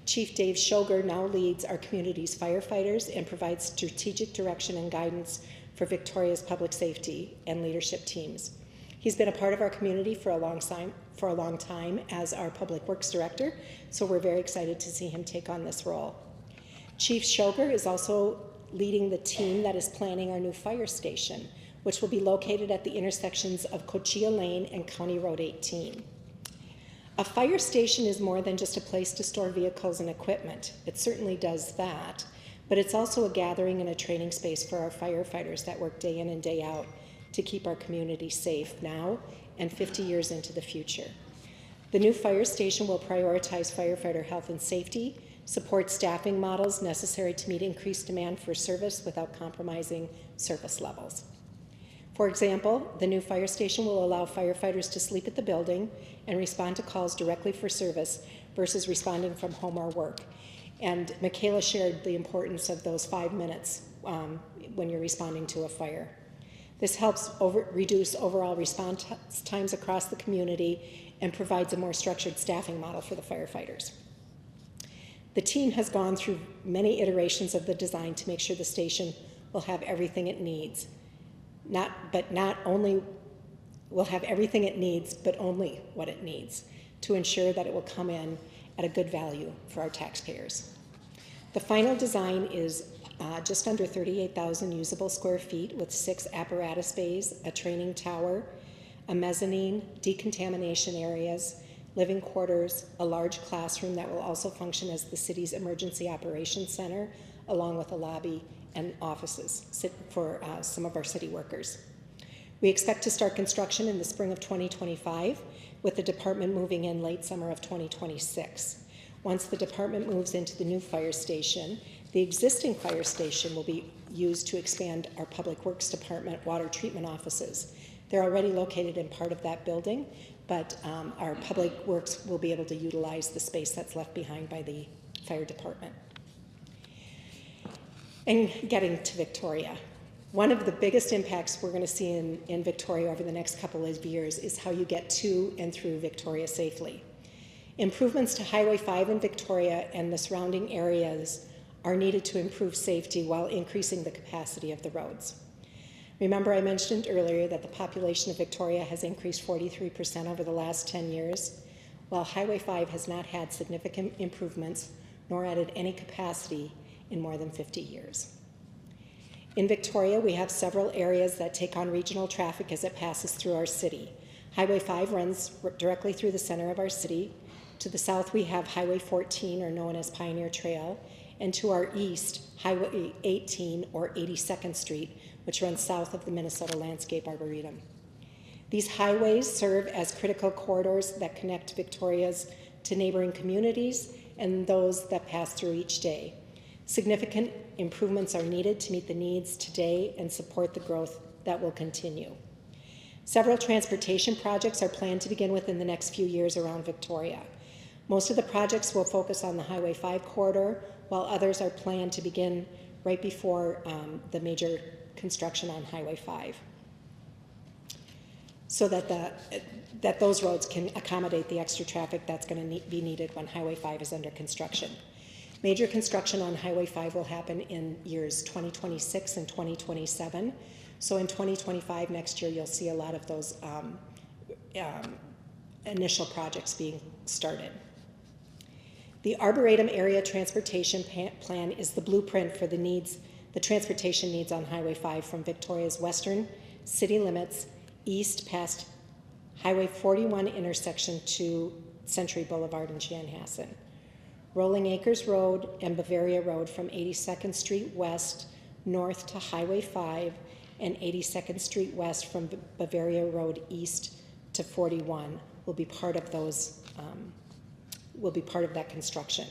Chief Dave Shoger now leads our community's firefighters and provides strategic direction and guidance for Victoria's public safety and leadership teams. He's been a part of our community for a long time as our public works director, so we're very excited to see him take on this role. Chief Shoger is also leading the team that is planning our new fire station, which will be located at the intersections of Cochia Lane and County Road 18. A fire station is more than just a place to store vehicles and equipment. It certainly does that, but it's also a gathering and a training space for our firefighters that work day in and day out to keep our community safe now and 50 years into the future. The new fire station will prioritize firefighter health and safety, support staffing models necessary to meet increased demand for service without compromising service levels. For example, the new fire station will allow firefighters to sleep at the building and respond to calls directly for service versus responding from home or work. And Michaela shared the importance of those 5 minutes when you're responding to a fire. This helps reduce overall response times across the community and provides a more structured staffing model for the firefighters. The team has gone through many iterations of the design to make sure the station will have everything it needs. Not only will have everything it needs, but only what it needs to ensure that it will come in at a good value for our taxpayers. The final design is just under 38,000 usable square feet with 6 apparatus bays, a training tower, a mezzanine, decontamination areas, living quarters, a large classroom that will also function as the city's emergency operations center, along with a lobby and offices for some of our city workers. We expect to start construction in the spring of 2025, with the department moving in late summer of 2026. Once the department moves into the new fire station, the existing fire station will be used to expand our Public Works Department water treatment offices. They're already located in part of that building, but our Public Works will be able to utilize the space that's left behind by the fire department. And getting to Victoria. One of the biggest impacts we're going to see in Victoria over the next couple of years is how you get to and through Victoria safely. Improvements to Highway 5 in Victoria and the surrounding areas are needed to improve safety while increasing the capacity of the roads. Remember, I mentioned earlier that the population of Victoria has increased 43% over the last 10 years, while Highway 5 has not had significant improvements nor added any capacity in more than 50 years. In Victoria, we have several areas that take on regional traffic as it passes through our city. Highway 5 runs directly through the center of our city. To the south, we have Highway 14, or known as Pioneer Trail, and to our east, Highway 18, or 82nd Street, which runs south of the Minnesota Landscape Arboretum. These highways serve as critical corridors that connect Victoria's to neighboring communities and those that pass through each day. Significant improvements are needed to meet the needs today and support the growth that will continue. Several transportation projects are planned to begin within the next few years around Victoria. Most of the projects will focus on the Highway 5 corridor, while others are planned to begin right before the major construction on Highway 5, so that those roads can accommodate the extra traffic that's going to be needed when Highway 5 is under construction. Major construction on Highway 5 will happen in years 2026 and 2027. So in 2025, next year, you'll see a lot of those initial projects being started. The Arboretum Area Transportation Plan is the blueprint for the transportation needs on Highway 5 from Victoria's western city limits east past Highway 41 intersection to Century Boulevard in Chanhassen. Rolling Acres Road and Bavaria Road from 82nd Street West north to Highway 5 and 82nd Street West from Bavaria Road east to 41 will be part of those. Will be part of that construction.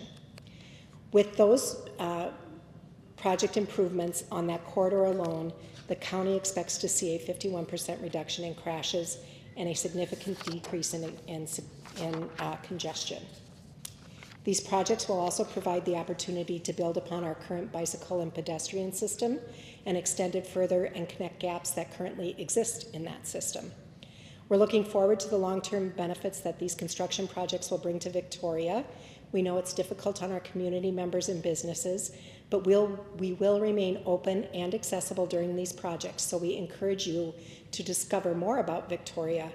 With those project improvements on that corridor alone, the county expects to see a 51% reduction in crashes and a significant decrease in congestion. These projects will also provide the opportunity to build upon our current bicycle and pedestrian system and extend it further and connect gaps that currently exist in that system. We're looking forward to the long-term benefits that these construction projects will bring to Victoria. We know it's difficult on our community members and businesses, but we will remain open and accessible during these projects, so we encourage you to discover more about Victoria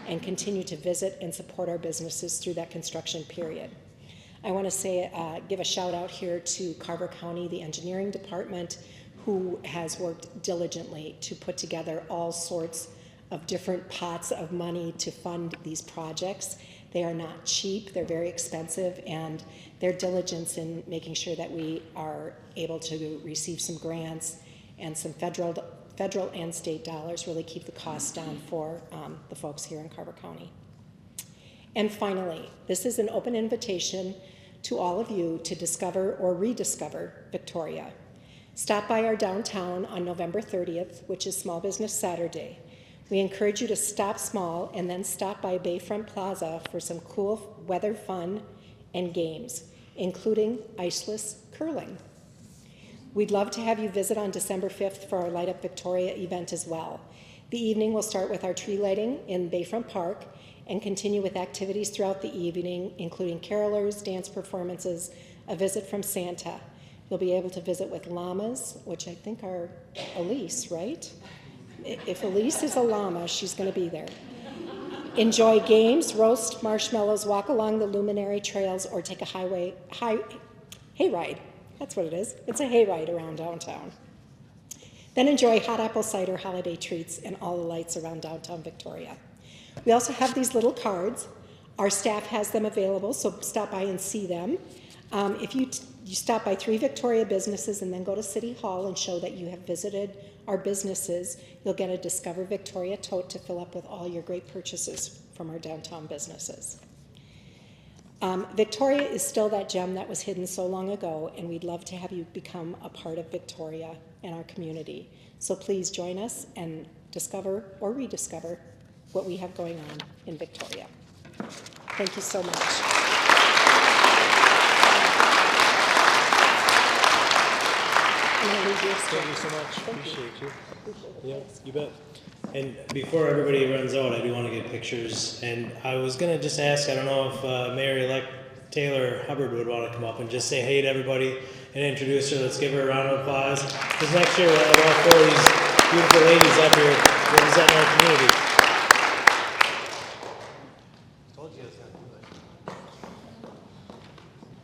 and continue to visit and support our businesses through that construction period. I want to give a shout out here to Carver County, the engineering department, who has worked diligently to put together all sorts of different pots of money to fund these projects. They are not cheap, they're very expensive, and their diligence in making sure that we are able to receive some grants and some federal and state dollars really keep the costs down for the folks here in Carver County. And finally, this is an open invitation to all of you to discover or rediscover Victoria. Stop by our downtown on November 30th, which is Small Business Saturday. We encourage you to stop small and then stop by Bayfront Plaza for some cool weather fun and games, including iceless curling. We'd love to have you visit on December 5th for our Light Up Victoria event as well. The evening will start with our tree lighting in Bayfront Park and continue with activities throughout the evening, including carolers, dance performances, a visit from Santa. You'll be able to visit with llamas, which I think are Elise, right? If Elise is a llama, she's going to be there. Enjoy games, roast marshmallows, walk along the luminary trails, or take a hayride. That's what it is. It's a hayride around downtown. Then enjoy hot apple cider, holiday treats, and all the lights around downtown Victoria. We also have these little cards. Our staff has them available, so stop by and see them. If you stop by 3 Victoria businesses and then go to City Hall and show that you have visited our businesses, you'll get a Discover Victoria tote to fill up with all your great purchases from our downtown businesses. Victoria is still that gem that was hidden so long ago, and we'd love to have you become a part of Victoria and our community. So please join us and discover or rediscover what we have going on in Victoria. Thank you so much. Thank you so much. Appreciate you. Yeah, you bet. And before everybody runs out, I do want to get pictures. And I was going to just ask, I don't know if Mayor-elect Taylor Hubbard would want to come up and just say hey to everybody and introduce her. Let's give her a round of applause. Because next year we'll have all 4 of these beautiful ladies up here representing our community.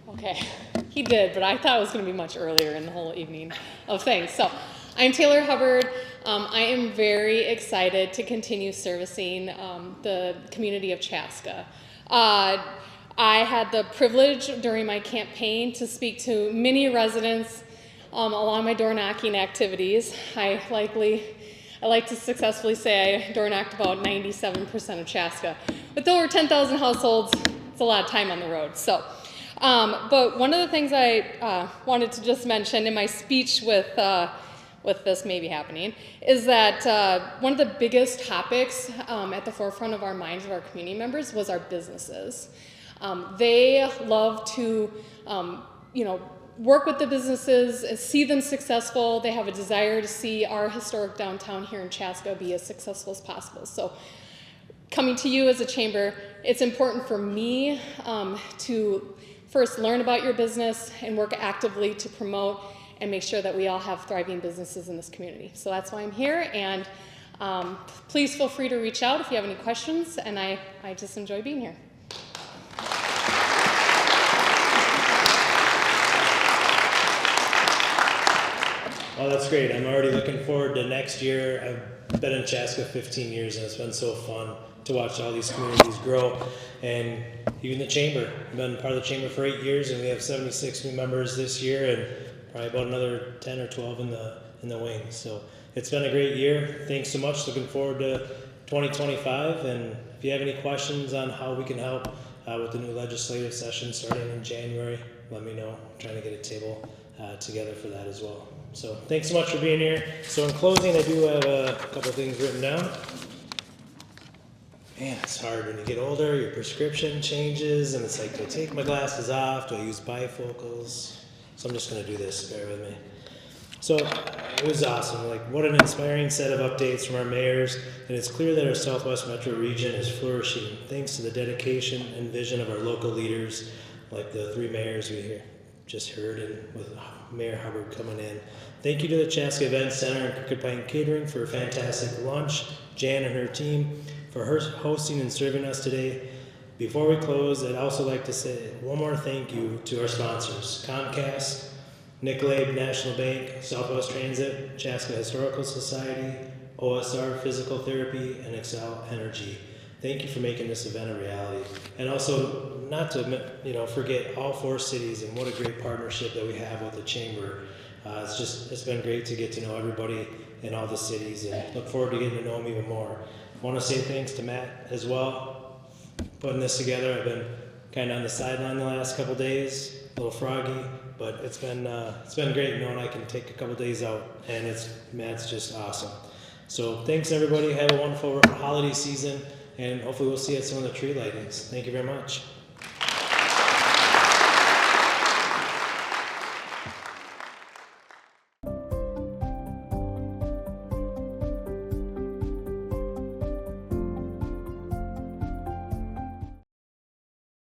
Okay, he did, but I thought it was going to be much earlier in the whole evening of things. So, I'm Taylor Hubbard. I am very excited to continue servicing the community of Chaska. I had the privilege during my campaign to speak to many residents along my door knocking activities. I like to successfully say I door knocked about 97% of Chaska. With over 10,000 households, it's a lot of time on the road. So. But one of the things I wanted to just mention in my speech with this maybe happening is that one of the biggest topics at the forefront of our minds of our community members was our businesses. They love to, work with the businesses, see them successful. They have a desire to see our historic downtown here in Chaska be as successful as possible. So, coming to you as a chamber, it's important for me to first learn about your business and work actively to promote and make sure that we all have thriving businesses in this community. So that's why I'm here, and please feel free to reach out if you have any questions, and I just enjoy being here. Well, that's great. I'm already looking forward to next year. I've been in Chaska 15 years, and it's been so fun to watch all these communities grow. And even the chamber. I've been part of the chamber for 8 years, and we have 76 new members this year, and probably about another 10 or 12 in the wings. So it's been a great year. Thanks so much. Looking forward to 2025. And if you have any questions on how we can help with the new legislative session starting in January, let me know. I'm trying to get a table together for that as well. So thanks so much for being here. So in closing, I do have a couple things written down. Man, it's hard when you get older, your prescription changes, and it's like, do I take my glasses off? Do I use bifocals? So I'm just going to do this, bear with me. So it was awesome. Like, what an inspiring set of updates from our mayors, and it's clear that our Southwest Metro region is flourishing thanks to the dedication and vision of our local leaders, like the 3 mayors we just heard, and with Mayor Hubbard coming in. Thank you to the Chaska Event Center and Crooked Pine Catering for a fantastic lunch, Jan and her team for her hosting and serving us today. Before we close, I'd also like to say one more thank you to our sponsors, Comcast, Nicolay National Bank, Southwest Transit, Chaska Historical Society, OSR Physical Therapy, and Excel Energy. Thank you for making this event a reality. And also, not to forget all 4 cities and what a great partnership that we have with the Chamber. It's been great to get to know everybody in all the cities, and look forward to getting to know them even more. I want to say thanks to Matt as well, putting this together. I've been kind of on the sideline the last couple days, a little froggy, but it's been great knowing I can take a couple days out, and Matt's just awesome. So thanks everybody. Have a wonderful holiday season, and hopefully we'll see you at some of the tree lightings. Thank you very much.